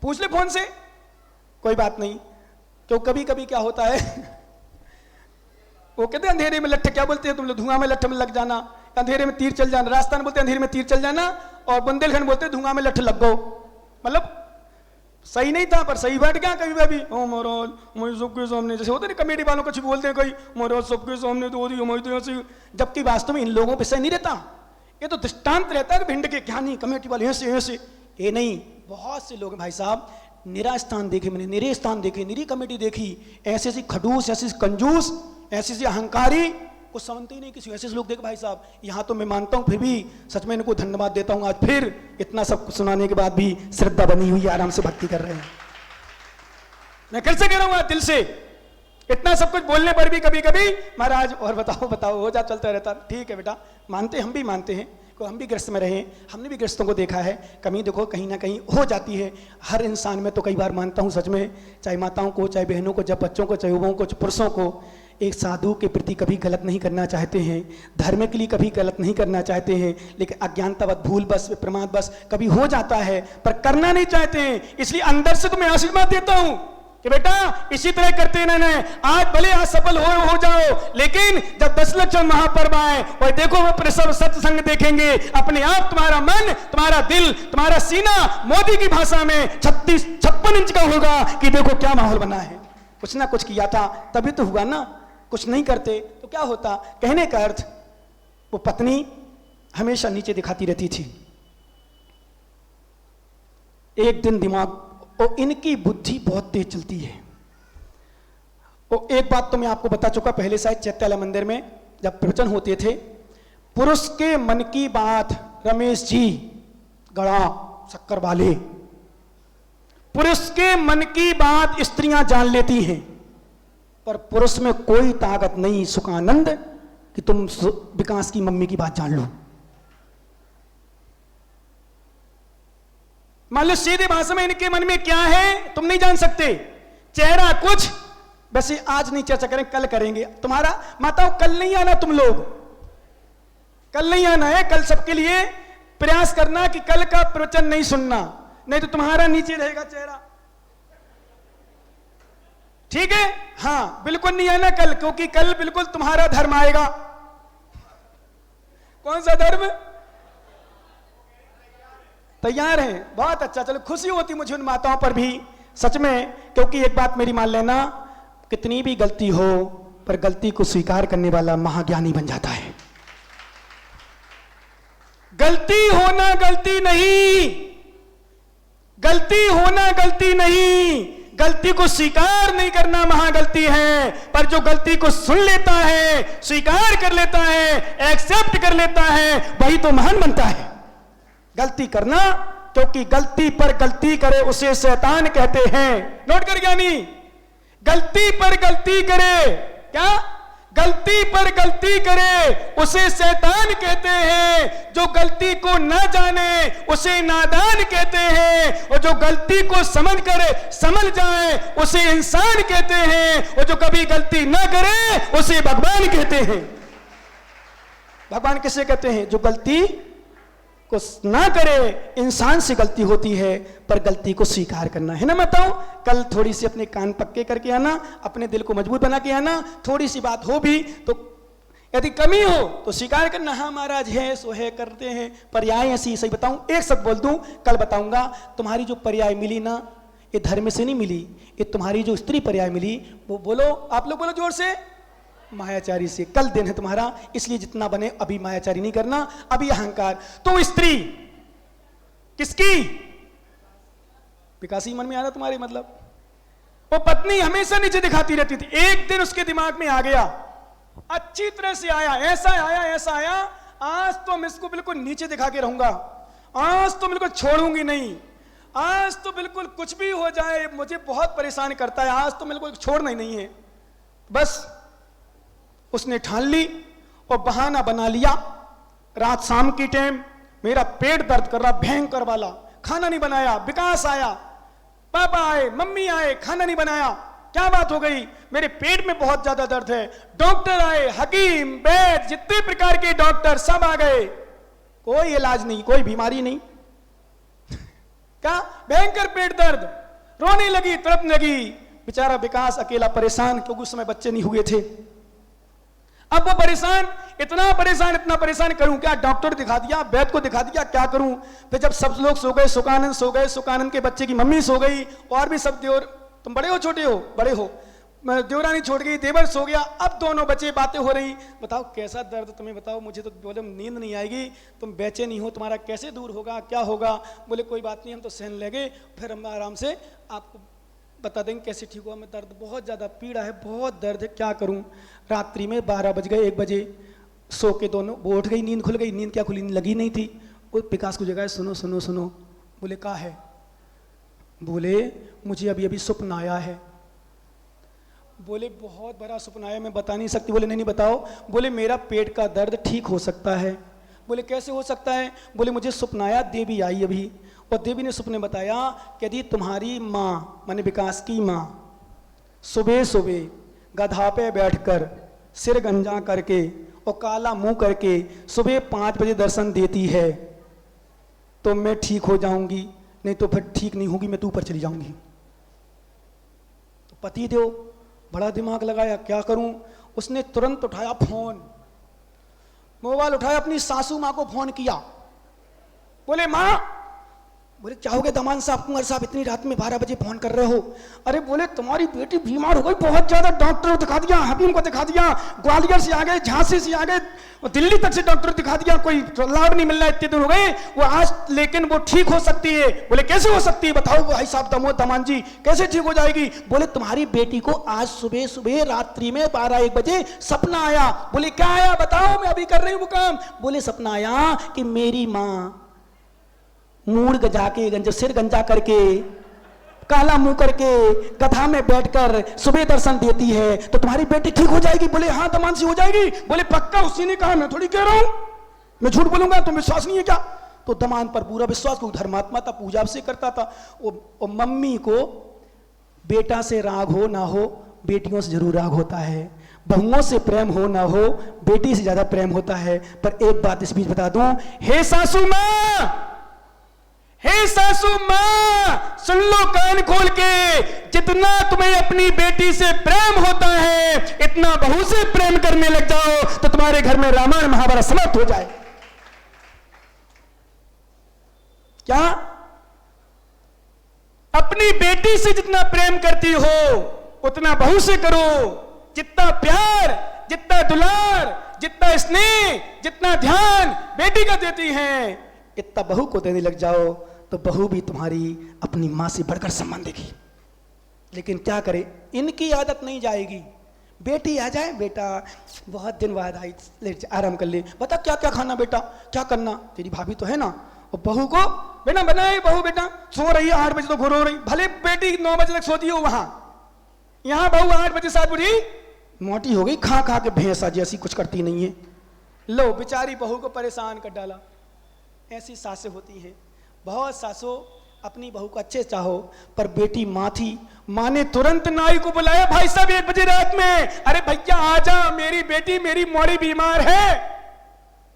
पूछ ले फोन से, कोई बात नहीं। क्यों कभी कभी क्या होता है वो कहते हैं अंधेरे में लट्ठ, क्या बोलते हैं तुम लोग, धुआं में लट्ठ में लग जाना, अंधेरे में तीर चल जाना, राजस्थान बोलते हैं अंधेरे में तीर चल जाना, और बुंदेलखंड बोलते हैं धुआं में लट्ठ लग गो। मतलब सही नहीं था पर सही बैठ गया कभी भी। ओ महाराज मैं सबके सामने, जैसे होते ना कमेटी वालों कुछ बोलते हैं कोई, महाराज सबके सामने तो होती, जबकि वास्तव में इन लोगों पे सही नहीं रहता, ये तो दृष्टांत रहता है भिंड के, क्या नहीं कमेटी वाले ऐसे ऐसे, ये नहीं। बहुत से लोग भाई साहब निरा स्थान देखे, मैंने निरे स्थान देखे, निरी कमेटी देखी, ऐसे ऐसी खडूस, ऐसे कंजूस, ऐसी ऐसी अहंकारी, कुछ समझते ही नहीं किसी, ऐसे लोग देखे भाई साहब। यहाँ तो मैं मानता हूँ, फिर भी सच में इनको धन्यवाद देता हूँ, आज फिर इतना सब सुनाने के बाद भी श्रद्धा बनी हुई है, आराम से भक्ति कर रहे हैं। मैं कैसे कह रहा हूँ दिल से, इतना सब कुछ बोलने पर भी कभी कभी महाराज और बताओ बताओ हो जा, चलता रहता। ठीक है बेटा, मानते, हम भी मानते हैं, को हम भी ग्रस्त में रहे, हमने भी ग्रस्तों को देखा है, कमी देखो कहीं ना कहीं हो जाती है हर इंसान में। तो कई बार मानता हूँ सच में, चाहे माताओं को, चाहे बहनों को, जब बच्चों को, चाहे युवाओं को, पुरुषों को, एक साधु के प्रति कभी गलत नहीं करना चाहते हैं, धर्म के लिए कभी गलत नहीं करना चाहते हैं, लेकिन अज्ञानतावश, भूल बस, प्रमाद बस कभी हो जाता है, पर करना नहीं चाहते हैं। इसलिए अंदर से तुम्हें आशीर्वाद देता हूं कि बेटा इसी तरह करते रहना है। आज भले आज सफल हो जाओ, लेकिन जब 10 लक्षण महापर्व आए और देखो वो प्रसव सत्संग देखेंगे, अपने आप तुम्हारा मन, तुम्हारा दिल, तुम्हारा सीना मोदी की भाषा में 56 इंच का होगा कि देखो क्या माहौल बना है। कुछ ना कुछ किया था तभी तो हुआ ना, कुछ नहीं करते तो क्या होता। कहने का अर्थ, वो पत्नी हमेशा नीचे दिखाती रहती थी। एक दिन दिमाग, और इनकी बुद्धि बहुत तेज चलती है। और एक बात तो मैं आपको बता चुका पहले, शायद चैत्यालय मंदिर में जब प्रवचन होते थे, पुरुष के मन की बात रमेश जी गड़ा शक्कर वाले, पुरुष के मन की बात स्त्रियां जान लेती हैं, पर पुरुष में कोई ताकत नहीं सुखानंद कि तुम विकास की मम्मी की बात जान लो। मान लो सीधे भाषा में इनके मन में क्या है तुम नहीं जान सकते, चेहरा कुछ, वैसे आज नहीं चर्चा करें, कल करेंगे। तुम्हारा माताओं कल नहीं आना, तुम लोग कल नहीं आना है, कल सबके लिए प्रयास करना कि कल का प्रवचन नहीं सुनना, नहीं तो तुम्हारा नीचे रहेगा चेहरा, ठीक है? हाँ बिल्कुल नहीं आना कल, क्योंकि कल बिल्कुल तुम्हारा धर्म आएगा। कौन सा धर्म? तैयार है, बहुत अच्छा। चलो खुशी होती मुझे उन माताओं पर भी सच में, क्योंकि एक बात मेरी मान लेना, कितनी भी गलती हो पर गलती को स्वीकार करने वाला महाज्ञानी बन जाता है। गलती होना गलती नहीं, गलती होना गलती नहीं, गलती को स्वीकार नहीं करना महागलती है। पर जो गलती को सुन लेता है, स्वीकार कर लेता है, एक्सेप्ट कर लेता है, वही तो महान बनता है। गलती करना, क्योंकि गलती पर गलती करे उसे शैतान कहते हैं। नोट कर ज्ञानी, गलती पर गलती करे क्या? गलती पर गलती करे उसे शैतान कहते हैं, जो गलती को न जाने उसे नादान कहते हैं, और जो गलती को समझ जाए उसे इंसान कहते हैं, और जो कभी गलती न करे उसे भगवान कहते हैं। भगवान किसे कहते हैं? जो गलती को ना करे। इंसान से गलती होती है, पर गलती को स्वीकार करना है ना। मैं बताऊं, कल थोड़ी सी अपने कान पक्के करके आना, अपने दिल को मजबूत बना के आना। थोड़ी सी बात हो भी तो यदि कमी हो तो स्वीकार करना, हाँ महाराज है सो है, करते हैं। पर्याय ऐसी सही बताऊं, एक शब्द बोल दूं, कल बताऊंगा। तुम्हारी जो पर्याय मिली ना, ये धर्म से नहीं मिली, ये तुम्हारी जो स्त्री पर्याय मिली, वो बोलो, आप लोग बोलो जोर से, मायाचारी से। कल दिन है तुम्हारा, इसलिए जितना बने अभी मायाचारी नहीं करना, अभी अहंकार। तो स्त्री किसकी? विकासी मन में आ रहा तुम्हारे, मतलब वो पत्नी हमेशा नीचे दिखाती रहती थी। एक दिन उसके दिमाग में आ गया, अच्छी तरह से आया, ऐसा आया, आज तो मैं इसको बिल्कुल नीचे दिखा के रहूंगा, आज तो बिल्कुल छोड़ूंगी नहीं, आज तो बिल्कुल कुछ भी हो जाए मुझे बहुत परेशान करता है, आज तो बिल्कुल छोड़ना ही नहीं है। बस उसने ठान ली और बहाना बना लिया। रात शाम की टाइम मेरा पेट दर्द कर रहा भयंकर वाला, खाना नहीं बनाया। विकास आया, पापा आए, मम्मी आए, खाना नहीं बनाया। क्या बात हो गई? मेरे पेट में बहुत ज्यादा दर्द है। डॉक्टर आए, हकीम, वैद्य, जितने प्रकार के डॉक्टर सब आ गए, कोई इलाज नहीं, कोई बीमारी नहीं। क्या? भयंकर पेट दर्द, रोने लगी, तड़पने लगी। बेचारा विकास अकेला परेशान, क्योंकि उस समय बच्चे नहीं हुए थे। अब वो परेशान, इतना परेशान करूं क्या? डॉक्टर दिखा दिया, वैद्य को दिखा दिया, क्या करूं? फिर जब सब लोग सो गए, सुकानंद सो गए, सुकानंद के बच्चे की मम्मी सो गई, और भी सब देवर, तुम बड़े हो छोटे हो? बड़े हो। देवरानी छोड़ गई, देवर सो गया। अब दोनों बच्चे, बातें हो रही, बताओ कैसा दर्द तुम्हें, बताओ मुझे तो बोले नींद नहीं आएगी, तुम बेचैनी हो, तुम्हारा कैसे दूर होगा, क्या होगा? बोले कोई बात नहीं, हम तो सहन लेंगे, फिर हम आराम से आपको बता देंगे कैसे ठीक हुआ। मैं दर्द बहुत ज़्यादा पीड़ा है, बहुत दर्द है, क्या करूं? रात्रि में 12 बज गए, 1 बजे सो के दोनों, वो उठ गई, नींद खुल गई। नींद क्या खुली, लगी नहीं थी। वो विकास को जगाए, सुनो सुनो सुनो। बोले क्या है? बोले मुझे अभी अभी स्वप्न आया है। बोले बहुत बड़ा स्वप्न आया, मैं बता नहीं सकती। बोले नहीं बताओ। बोले मेरा पेट का दर्द ठीक हो सकता है। बोले कैसे हो सकता है? बोले मुझे स्वप्न आया, देवी आई अभी, और देवी ने स्वप्न बताया कि यदि तुम्हारी माँ, माने विकास की माँ, सुबह सुबह गधा पे बैठकर सिर गंजा करके और काला मुंह करके सुबह 5 बजे दर्शन देती है, तो मैं ठीक हो जाऊंगी, नहीं तो फिर ठीक नहीं होगी, मैं तो ऊपर चली जाऊंगी। तो पति देव बड़ा दिमाग लगाया, क्या करूं? उसने तुरंत उठाया फोन, मोबाइल उठाया, अपनी सासू माँ को फोन किया। बोले माँ, बोले क्या हो गया दामान साहब, कुंवर साहब इतनी रात में 12 बजे फोन कर रहे हो? अरे बोले तुम्हारी बेटी बीमार हो गई बहुत ज्यादा, डॉक्टर को दिखा दिया, हकीम को दिखा दिया, ग्वालियर से आ गए, झांसी से आ गए, दिल्ली तक से डॉक्टर दिखा दिया, कोई लाभ नहीं मिल रहा, इतने दिन हो गए वो आज, लेकिन वो ठीक हो सकती है। बोले कैसे हो सकती है? बताओ भाई साहब, दामान जी कैसे ठीक हो जाएगी? बोले तुम्हारी बेटी को आज सुबह सुबह रात्रि में 12-1 बजे सपना आया। बोले क्या आया बताओ, मैं अभी कर रही हूँ वो काम। बोले सपना आया कि मेरी माँ मूड गजा के, सिर गंजा करके, काला मुंह करके, गधा में बैठकर सुबह दर्शन देती है, तो तुम्हारी बेटी ठीक हो जाएगी। बोले हाँ दमान सी हो जाएगी। बोले पक्का? उसी ने कहा, मैं थोड़ी कह रहा हूं, मैं झूठ बोलूंगा? तुम विश्वास नहीं है क्या? तो दमान पर पूरा विश्वास, को धर्मात्मा था, पूजा से करता था। वो मम्मी को बेटा से राग हो ना हो, बेटियों से जरूर राग होता है। बहुओं से प्रेम हो ना हो, बेटी से ज्यादा प्रेम होता है। पर एक बात इस बीच बता दूं, हे सासू मां, हे सासू मां, सुन लो कान खोल के, जितना तुम्हें अपनी बेटी से प्रेम होता है, इतना बहू से प्रेम करने लग जाओ तो तुम्हारे घर में रामायण महाभारत समाप्त हो जाए। क्या? अपनी बेटी से जितना प्रेम करती हो उतना बहू से करो। जितना प्यार, जितना दुलार, जितना स्नेह, जितना ध्यान बेटी का देती हैं, इतना बहू को देने लग जाओ तो बहू भी तुम्हारी अपनी मां से बढ़कर सम्मान देगी। लेकिन क्या करे, इनकी आदत नहीं जाएगी। बेटी आ जाए, बेटा बहुत दिन बाद आई, लेट आराम कर ले, बता क्या क्या खाना बेटा, क्या करना, तेरी भाभी तो है ना। और बहू को बेटा बनाए, बहू बेटा सो रही है 8 बजे तो घुर हो रही, भले बेटी 9 बजे तक सोती हो वहां, यहां बहू 8 बजे 7 बजे मोटी हो गई, खा खा के भैंसा जैसी, कुछ करती नहीं है। लो बेचारी बहू को परेशान कर डाला। ऐसी सासें होती हैं। बहुत सासों अपनी बहू को अच्छे चाहो, पर बेटी माँ थी, माँ ने तुरंत नाई को बुलाया, भाई साहब 1 बजे रात में, अरे भैया आजा, मेरी बेटी मेरी मौड़ी बीमार है।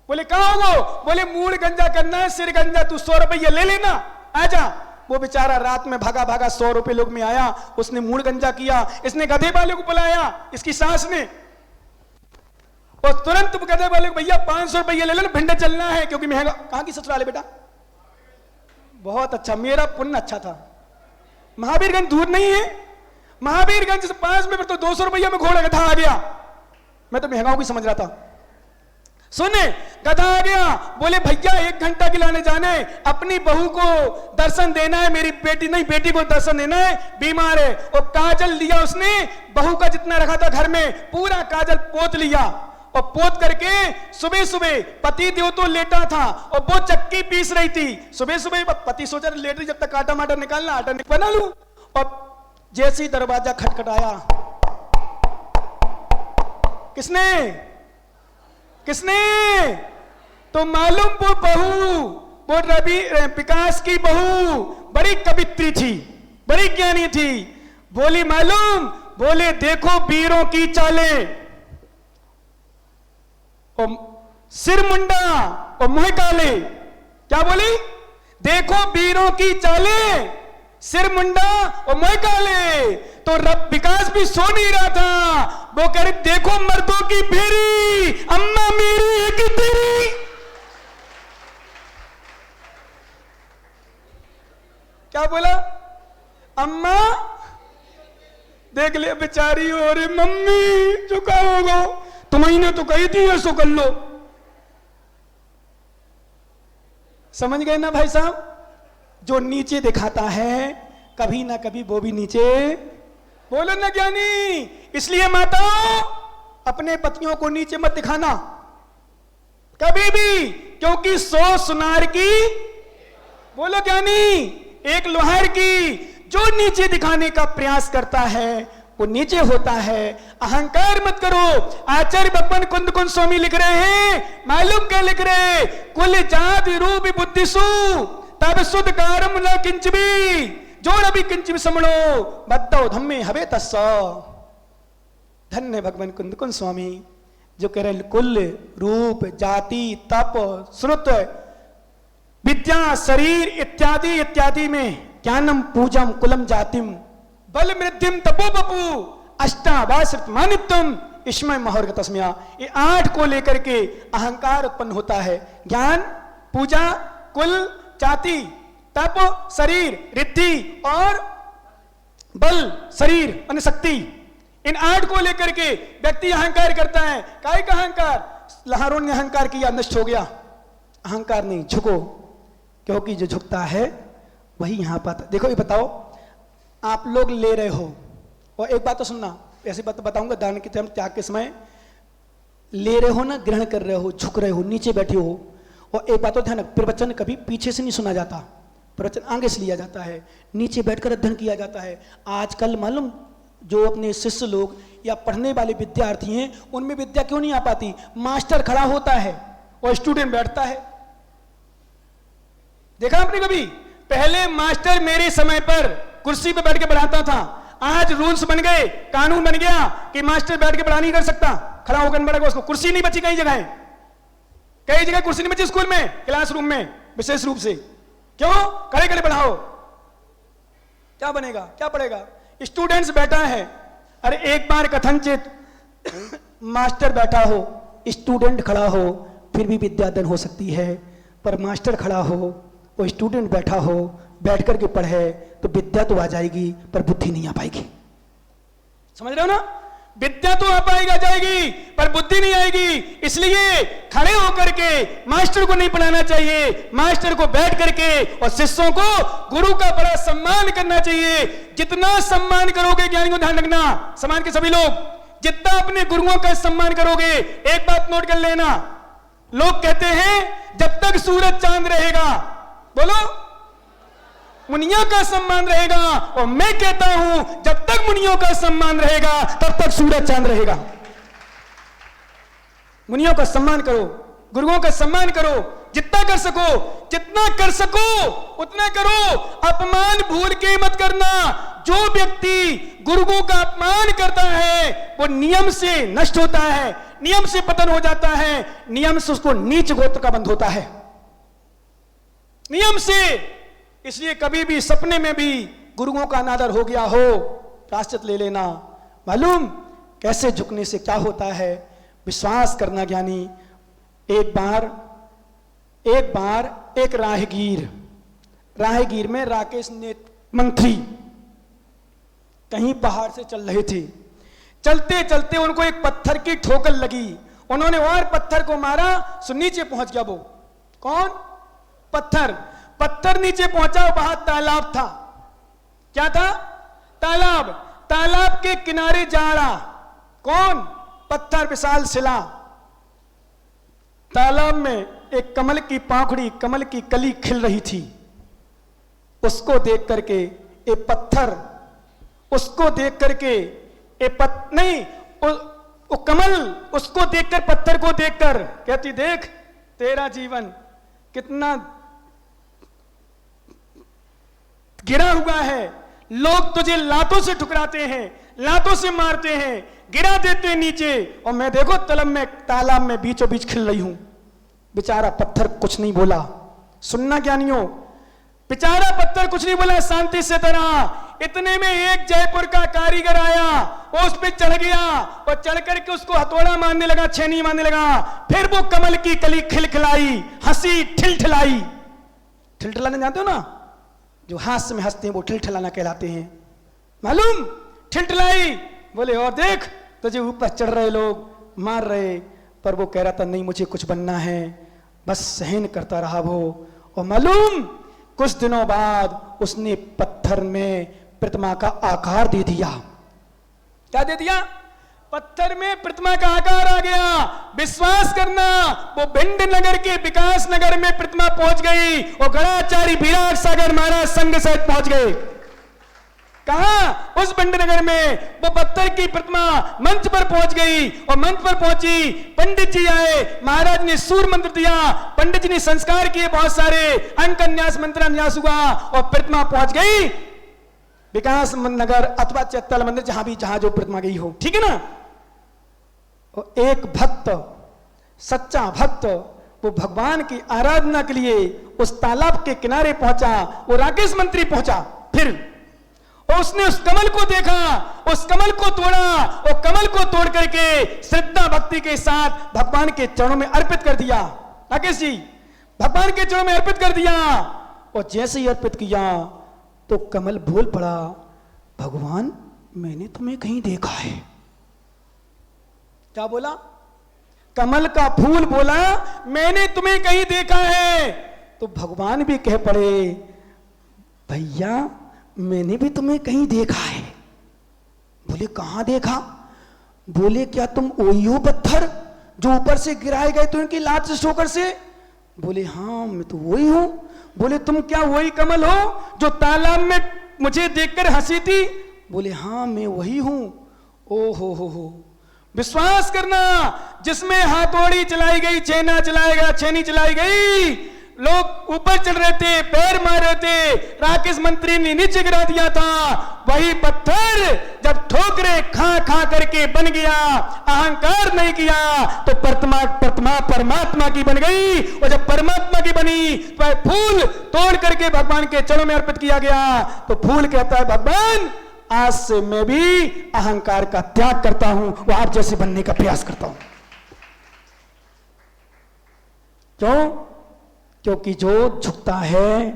बोले कहाँ हो? बोले मूड गंजा करना है, सिर गंजा, तू 100 रुपया ले लेना, आजा। वो बेचारा रात में भागा भागा 100 रुपए लोग में आया, उसने मूड गंजा किया, इसने गधे वाले को बुलाया, इसकी सास ने, और तुरंत गधे वाले को, भैया 500 रुपये ले लेना, भिंडा चलना है क्योंकि महंगा। कहाँ की ससुराल है बेटा? बहुत अच्छा, मेरा पुण्य अच्छा था। महावीरगंज दूर नहीं है, महावीरगंज से पास में, तो 200 रुपया में घोड़ा गधा आ गया। मैं तो महंगाओं की समझ रहा था। सुने, गधा आ गया, बोले भैया 1 घंटा खिलाने जाना है, अपनी बहू को दर्शन देना है, मेरी बेटी नहीं, बेटी को दर्शन देना है, बीमार है। और काजल लिया उसने, बहू का जितना रखा था घर में पूरा काजल पोत लिया, और पोत करके सुबह सुबह पति देव तो लेटा था और वो चक्की पीस रही थी। सुबह सुबह पति सोचा लेट रही, जब तक आटा माटा निकालना, आटा बना लूं। और जैसे ही दरवाजा खटखटाया, किसने किसने? तो मालूम वो बहू, वो रवि विकास की बहू बड़ी कवित्री थी, बड़ी ज्ञानी थी। बोली मालूम, बोले देखो वीरों की चालें, और सिर मुंडा और मुंह काले। क्या बोली? देखो वीरों की चालें, सिर मुंडा और मुंह काले। तो रब विकास भी सो नहीं रहा था, वो कह रहे देखो मर्दों की फेरी, अम्मा मेरी एक तेरी। क्या बोला? अम्मा देख ले बेचारी, और मम्मी चुका होगा, तुम्हें तो कही थी ऐसो कर लो। समझ गए ना भाई साहब? जो नीचे दिखाता है कभी ना कभी वो भी नीचे, बोलो ना ज्ञानी। इसलिए माताओं, अपने पतियों को नीचे मत दिखाना कभी भी, क्योंकि 100 सुनार की, बोलो ज्ञानी, एक लोहार की। जो नीचे दिखाने का प्रयास करता है वो नीचे होता है। अहंकार मत करो। आचार्य भगवान कुंद कुंद स्वामी लिख रहे हैं, मालूम क्या लिख रहे? कुल जात रूप बुद्धिसु तब शुद्ध कारम न किंच भी, जोड़ अभी किंच भी समणो बद्दो धम्मे हवे तस्सो। धन्य भगवान कुंद कुंद स्वामी जो कह रहे कुल रूप जाति तप श्रुत विद्या शरीर इत्यादि इत्यादि में ज्ञानम पूजम कुलम जातिम बल मृद्धिम तपो बपू अष्टावासृत मानित्यम इसमय महर्ग तस्मया। ये 8 को लेकर के अहंकार उत्पन्न होता है। ज्ञान, पूजा, कुल, जाति, तप, शरीर, रिद्धि और बल, शरीर मान शक्ति। इन 8 को लेकर के व्यक्ति अहंकार करता है। काय का अहंकार? लहारों ने अहंकार किया, नष्ट हो गया। अहंकार नहीं, झुको, क्योंकि जो झुकता है वही यहां पाता। देखो ये बताओ, आप लोग ले रहे हो, और एक बात तो सुनना, ऐसी बात बताऊंगा दान के टाइम, त्याग के समय ले रहे हो ना, ग्रहण कर रहे हो, झुक रहे हो, नीचे बैठे हो। और एक बात तो ध्यान, प्रवचन कभी पीछे से नहीं सुना जाता, प्रवचन आगे से लिया जाता है, नीचे बैठकर अध्ययन किया जाता है। आजकल मालूम जो अपने शिष्य लोग या पढ़ने वाले विद्यार्थी हैं, उनमें विद्या क्यों नहीं आ पाती? मास्टर खड़ा होता है और स्टूडेंट बैठता है। देखा आपने कभी? पहले मास्टर मेरे समय पर कुर्सी पे बैठ के पढ़ाता था, आज रूल्स बन गए, कानून बन गया कि मास्टर बैठ के पढ़ा नहीं कर सकता, खड़ा होकर पढ़ेगा। उसको कुर्सी नहीं बची, कई जगह कुर्सी नहीं बची स्कूल में, क्लासरूम में विशेष रूप से। क्यों? खड़े खड़े पढ़ाओ, क्या बनेगा, क्या पढ़ेगा? स्टूडेंट्स बैठा है। अरे एक बार कथनचित मास्टर बैठा हो, स्टूडेंट खड़ा हो, फिर भी विद्यादान हो सकती है। पर मास्टर खड़ा हो और स्टूडेंट बैठा हो, बैठ करके पढ़े तो विद्या तो आ जाएगी, पर बुद्धि नहीं आ पाएगी। समझ रहे हो ना? विद्या तो आ पाएगा, जाएगी, पर बुद्धि नहीं आएगी। इसलिए खड़े होकर के मास्टर को नहीं पढ़ाना चाहिए, मास्टर को बैठ करके और शिष्यों को गुरु का बड़ा सम्मान करना चाहिए। जितना सम्मान करोगे, ज्ञानी को ध्यान रखना, समाज के सभी लोग जितना अपने गुरुओं का सम्मान करोगे, एक बात नोट कर लेना, लोग कहते हैं जब तक सूरज चांद रहेगा, बोलो, मुनियों का सम्मान रहेगा। और मैं कहता हूं जब तक मुनियों का सम्मान रहेगा तब तक सूरज चांद रहेगा। मुनियों का सम्मान करो, गुरुओं का सम्मान करो, जितना कर सको, जितना कर सको उतना करो। अपमान भूल के मत करना। जो व्यक्ति गुरुओं का अपमान करता है वो नियम से नष्ट होता है, नियम से पतन हो जाता है, नियम से उसको नीच गोत्र का बंध होता है, नियम से। इसलिए कभी भी सपने में भी गुरुओं का अनादर हो गया हो, प्रायश्चित ले लेना। मालूम कैसे झुकने से क्या होता है? विश्वास करना ज्ञानी। एक बार एक राहगीर में राकेश ने मंत्री कहीं पहाड़ से चल रहे थे। चलते चलते उनको एक पत्थर की ठोकर लगी। उन्होंने और पत्थर को मारा, सो नीचे पहुंच गया। वो कौन? पत्थर नीचे पहुंचा। वहां तालाब था। क्या था? तालाब। तालाब के किनारे जा रहा कौन? पत्थर, विशाल शिला। तालाब में एक कमल की पाखड़ी, कमल की कली खिल रही थी। उसको देख करके एक पत्थर, उसको देख करके वो कमल उसको देखकर, पत्थर को देखकर कहती, देख तेरा जीवन कितना गिरा हुआ है। लोग तुझे लातों से ठुकराते हैं, लातों से मारते हैं, गिरा देते नीचे, और मैं देखो तालाब में बीचों बीच खिल रही हूं। बेचारा पत्थर कुछ नहीं बोला। सुनना ज्ञानियों, बेचारा पत्थर कुछ नहीं बोला, शांति से तरह। इतने में एक जयपुर का कारीगर आया, वो उस पे चढ़ गया और चढ़ करके उसको हथौड़ा मारने लगा, छेनी मारने लगा। फिर वो कमल की कली खिलखिलाई, हंसी, ठिलठिलाई। ठिलठिलाना जानते हो ना? जो हास्य में हंसते हैं वो ठिलठिलाना कहलाते हैं। मालूम? ठिलठिलाई। बोले और देख तुझे ऊपर चढ़ रहे लोग मार रहे, पर वो कह रहा था नहीं मुझे कुछ बनना है, बस सहन करता रहा वो। और मालूम कुछ दिनों बाद उसने पत्थर में प्रतिमा का आकार दे दिया। क्या दे दिया? पत्थर में प्रतिमा का आकार आ गया। विश्वास करना, वो भिंड नगर के विकास नगर में प्रतिमा पहुंच गई और गणाचार्य विराट सागर महाराज संग सहित पहुंच गए। कहा? उस भिंड नगर में वो पत्थर की प्रतिमा मंच पर पहुंच गई। और मंच पर पहुंची, पंडित जी आए, महाराज ने सूर मंत्र दिया, पंडित जी ने संस्कार किए बहुत सारे, अंक अन्यास मंत्रान्यास हुआ और प्रतिमा पहुंच गई विकास नगर अथवा चैतल मंदिर, जहां जो प्रतिमा गई हो। ठीक है ना? और एक भक्त, सच्चा भक्त, वो भगवान की आराधना के लिए उस तालाब के किनारे पहुंचा। वो राकेश मंत्री पहुंचा। फिर और उसने उस कमल को देखा, उस कमल को तोड़ा और कमल को तोड़ करके श्रद्धा भक्ति के साथ भगवान के चरणों में अर्पित कर दिया। राकेश जी, भगवान के चरणों में अर्पित कर दिया। और जैसे ही अर्पित किया तो कमल बोल पड़ा, भगवान मैंने तुम्हें कहीं देखा है। क्या बोला? कमल का फूल बोला, मैंने तुम्हें कहीं देखा है। तो भगवान भी कह पड़े, भैया मैंने भी तुम्हें कहीं देखा है। बोले कहां देखा? बोले क्या तुम वही हो पत्थर जो ऊपर से गिराए गए तो इनकी लात से ठोकर से? बोले हाँ मैं तो वही हूं। बोले तुम क्या वही कमल हो जो तालाब में मुझे देखकर हंसी थी? बोले हाँ मैं वही हूं। ओ हो, विश्वास करना, जिसमें हाथौड़ी चलाई गई, छेना चलाया गया, छेनी चलाई गई, लोग ऊपर चढ़ रहे थे, पैर मार रहे थे, राकेश मंत्री ने नीचे गिरा दिया था। वही पत्थर जब ठोकरे खा करके बन गया, अहंकार नहीं किया, तो प्रतिमा परमात्मा की बन गई। और जब परमात्मा की बनी तो फूल तोड़ करके भगवान के चरणों में अर्पित किया गया। तो फूल कहता है भगवान आज से मैं भी अहंकार का त्याग करता हूं, वो आप जैसे बनने का प्रयास करता हूं। क्यों? क्योंकि जो झुकता है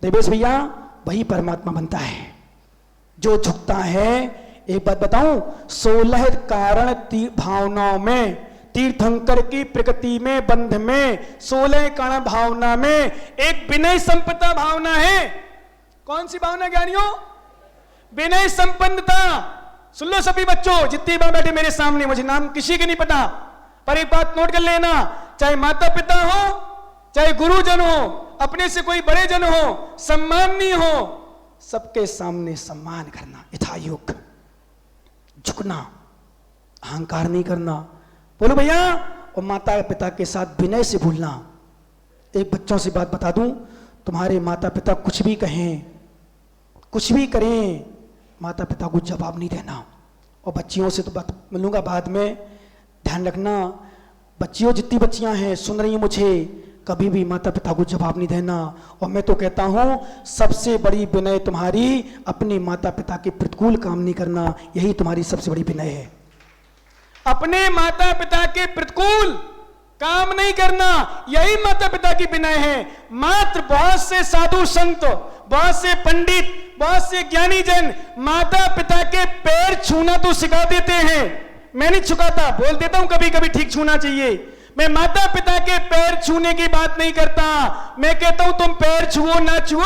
देवेश भैया वही परमात्मा बनता है। जो झुकता है, एक बात बताऊं, 16 कारण भावनाओं में, तीर्थंकर की प्रकृति में, बंध में, 16 कारण भावना में एक विनय संपन्नता भावना है। कौन सी भावना ज्ञानियों? विनय संपन्नता। सुन लो सभी बच्चों, जितने बार बैठे मेरे सामने, मुझे नाम किसी के नहीं पता, पर एक बात नोट कर लेना, चाहे माता पिता हो, चाहे गुरुजन हो, अपने से कोई बड़े जन हो, सम्माननीय हो, सबके सामने सम्मान करना, यथायोग्य झुकना, अहंकार नहीं करना। बोलो भैया। और माता पिता के साथ विनय से भूलना। एक बच्चों से बात बता दूं, तुम्हारे माता पिता कुछ भी कहें, कुछ भी करें, माता पिता को जवाब नहीं देना। और बच्चियों से तो बात मिलूंगा बाद में, ध्यान रखना। बच्चियों, जितनी बच्चियां हैं सुन रही हैं मुझे, कभी भी माता पिता को जवाब नहीं देना। और मैं तो कहता हूं सबसे बड़ी विनय तुम्हारी अपने माता पिता के प्रतिकूल काम नहीं करना, यही तुम्हारी सबसे बड़ी विनय है। अपने माता पिता के प्रतिकूल काम नहीं करना, यही माता पिता की विनय है। मात्र बहुत से साधु संत, बहुत से पंडित, बहुत से ज्ञानी जन माता पिता के पैर छूना तो सिखा देते हैं। मैं नहीं छुकाता, बोल देता हूं कभी कभी ठीक छूना चाहिए। मैं माता पिता के पैर छूने की बात नहीं करता, मैं कहता हूं तुम पैर छुओ ना छुओ,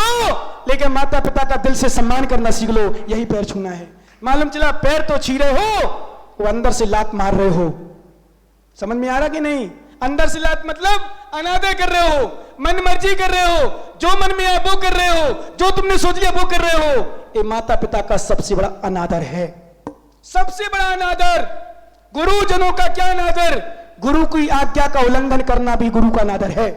लेकिन माता पिता का दिल से सम्मान करना सीख लो, यही पैर छूना है। मालूम चला पैर तो छी रहे हो, वो अंदर से लात मार रहे हो। समझ में आ रहा कि नहीं? अंदर से लात मतलब अनादर कर रहे हो, मन मर्जी कर रहे हो, जो मन में आए वो कर रहे हो, जो तुमने सोच लिया वो कर रहे हो। ये माता पिता का सबसे बड़ा अनादर है, सबसे बड़ा अनादर। गुरुजनों का क्या अनादर? गुरु की आज्ञा का उल्लंघन करना भी गुरु का अनादर है।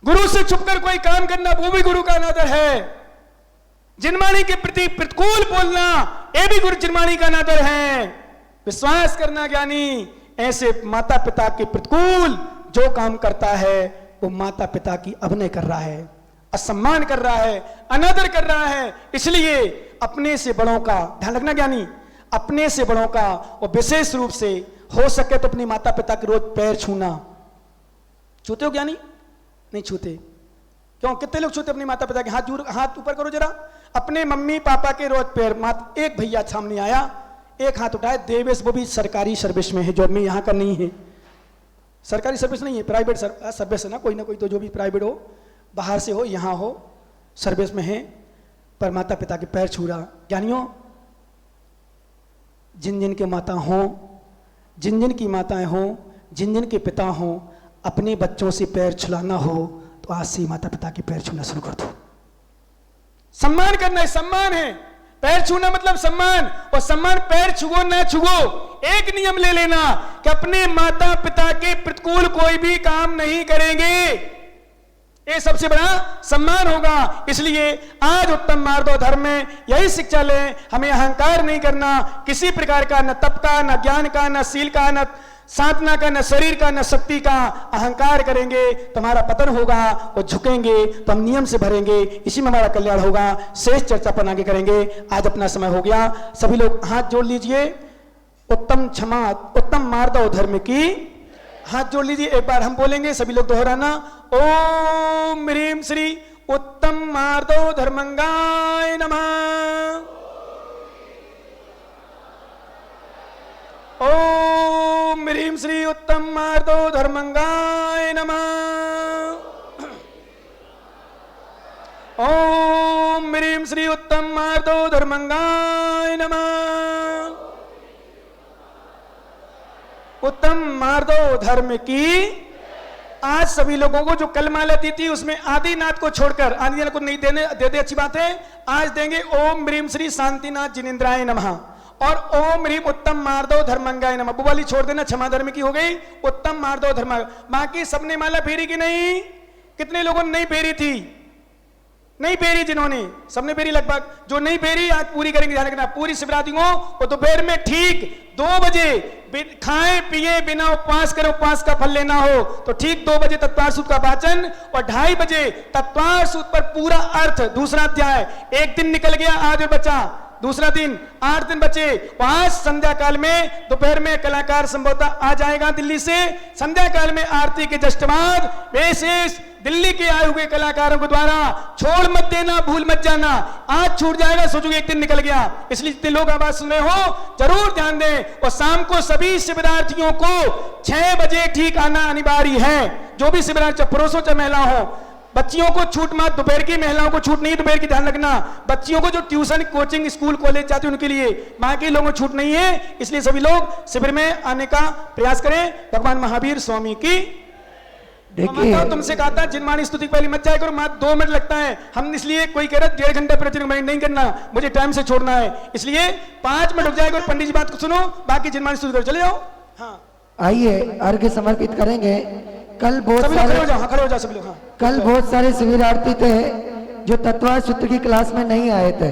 गुरु से छुपकर कोई काम करना वो भी गुरु का अनादर है। जिनवाणी के प्रति प्रतिकूल बोलना ये भी गुरु जिनवाणी का अनादर है। विश्वास करना ज्ञानी, ऐसे माता पिता के प्रतिकूल जो काम करता है वो माता पिता की अभिनय कर रहा है, असम्मान कर रहा है, अनादर कर रहा है। इसलिए अपने से बड़ों का ध्यान रखना ज्ञानी, अपने से बड़ों का, और विशेष रूप से हो सके तो अपने माता पिता के रोज पैर छूना। छूते हो ज्ञानी? नहीं छूते। क्यों? कितने लोग छूते अपने माता पिता के? हाथ ऊपर करो जरा। अपने मम्मी पापा के रोज पैर। एक भैया सामने आया, एक हाथ उठाए, देवेश, वो भी सरकारी सर्विस में है, जॉब में, यहाँ का नहीं है, सरकारी सर्विस नहीं है, प्राइवेट सर्विस है ना कोई तो, जो भी प्राइवेट हो, बाहर से हो, यहाँ हो, सर्विस में है, पर माता पिता के पैर छू रहा। ज्ञानियों, जिन जिन के माता हों, जिन जिन की माताएं हों, जिन जिन के पिता हों, अपने बच्चों से पैर छुलाना हो तो आज से माता पिता के पैर छूना शुरू कर दो। सम्मान करना है, सम्मान है। पैर छूना मतलब सम्मान, और सम्मान पैर छुओ ना छुओ। एक नियम ले लेना कि अपने माता पिता के प्रतिकूल कोई भी काम नहीं करेंगे, ये सबसे बड़ा सम्मान होगा। इसलिए आज उत्तम मार्गो धर्म में यही शिक्षा लें, हमें अहंकार नहीं करना किसी प्रकार का, न तप का, न ज्ञान का, न शील का, न साधना का, न शरीर का, न शक्ति का। अहंकार करेंगे तो हमारा पतन होगा, और झुकेंगे तो हम नियम से भरेंगे, इसी में हमारा कल्याण होगा। शेष चर्चा पर आगे करेंगे। आज अपना समय हो गया, सभी लोग हाथ जोड़ लीजिए। उत्तम मार्गो धर्म की हाथ जोड़ लीजिए। एक बार हम बोलेंगे, सभी लोग दोहराना। ओम ह्रीम श्री उत्तम मार्गो धर्मंगाय नमः। ओम ह्रीम श्री उत्तम मार्गो धर्मंगाय नमः। ओम ह्रीम श्री उत्तम मार्गो धर्मंगाय नमः। उत्तम मार्गो धर्म की। आज सभी लोगों को जो कल माला दी थी उसमें आदिनाथ को छोड़कर, आदिनाथ को नहीं दे दे अच्छी बात है, आज देंगे ओम ह्रीम श्री शांतिनाथ जिनेन्द्राय नमः और ओम ह्रीम उत्तम मार्गो धर्मंगाय नमः। वो वाली छोड़ देना, क्षमा धर्म की हो गई, उत्तम मार्गो धर्म। बाकी सबने माला फेरी कि नहीं? कितने लोगों ने नहीं फेरी थी? नहीं फेरी, जिन्होंने, सबने फेरी लगभग। जो नहीं फेरी आज पूरी करेंगे, ध्यान रखना। पूरी शिवरात्रियों और दोपहर में ठीक 2 बजे खाएं पिए बिना उपवास करें, उपवास का फल लेना हो तो ठीक 2 बजे तत्वार सूत्र का वाचन, और 2:30 बजे तत्वार सूत्र पर पूरा अर्थ, दूसरा अध्याय। एक दिन निकल गया, आज बचा दूसरा दिन, 8 दिन बचे। आज संध्या काल में, दोपहर में कलाकार संभवतः आ जाएगा दिल्ली से। संध्या काल में आरती के जस्ट बाद विशेष दिल्ली के आए हुए कलाकारों के द्वारा, छोड़ मत देना, भूल मत जाना। आज छूट जाएगा, सोचोगे एक दिन निकल गया। इसलिए जितने लोग आवाज सुन रहे हो जरूर ध्यान दें। और शाम को सभी शिवरात्रियों को 6 बजे ठीक आना अनिवार्य है। जो भी शिवरात्रि, पुरुषों चाहे महिला हो, बच्चियों को छूट मत, दोपहर की, महिलाओं को छूट नहीं, दोपहर की ध्यान रखना। बच्चियों को जो ट्यूशन, कोचिंग, स्कूल, कॉलेज जाते हैं उनके लिए, बाकी लोगों को छूट नहीं है। इसलिए सभी लोग शिविर में आने का प्रयास करें। भगवान महावीर स्वामी की देखिए माता तुमसे कहा था जिनवाणी स्तुति पहले मत जाया करो, मात्र 2 मिनट लगता है। हम इसलिए कोई कह रहा 1.5 घंटा प्रतिदिन मैं नहीं करना, मुझे टाइम से छोड़ना है, इसलिए 5 मिनट रुक जाएगा और पंडित जी बात को सुनो, बाकी जिनवाणी स्तुति करो, चले जाओ। हाँ आइए अर्घ्य समर्पित करेंगे। कल बहुत सभी लोग खड़े हो सारे जाओ, हाँ खड़े हो जाओ सभी लोग। हाँ कल बहुत सारे शिविरार्थी थे जो तत्वार्थ सूत्र की क्लास में नहीं आए थे।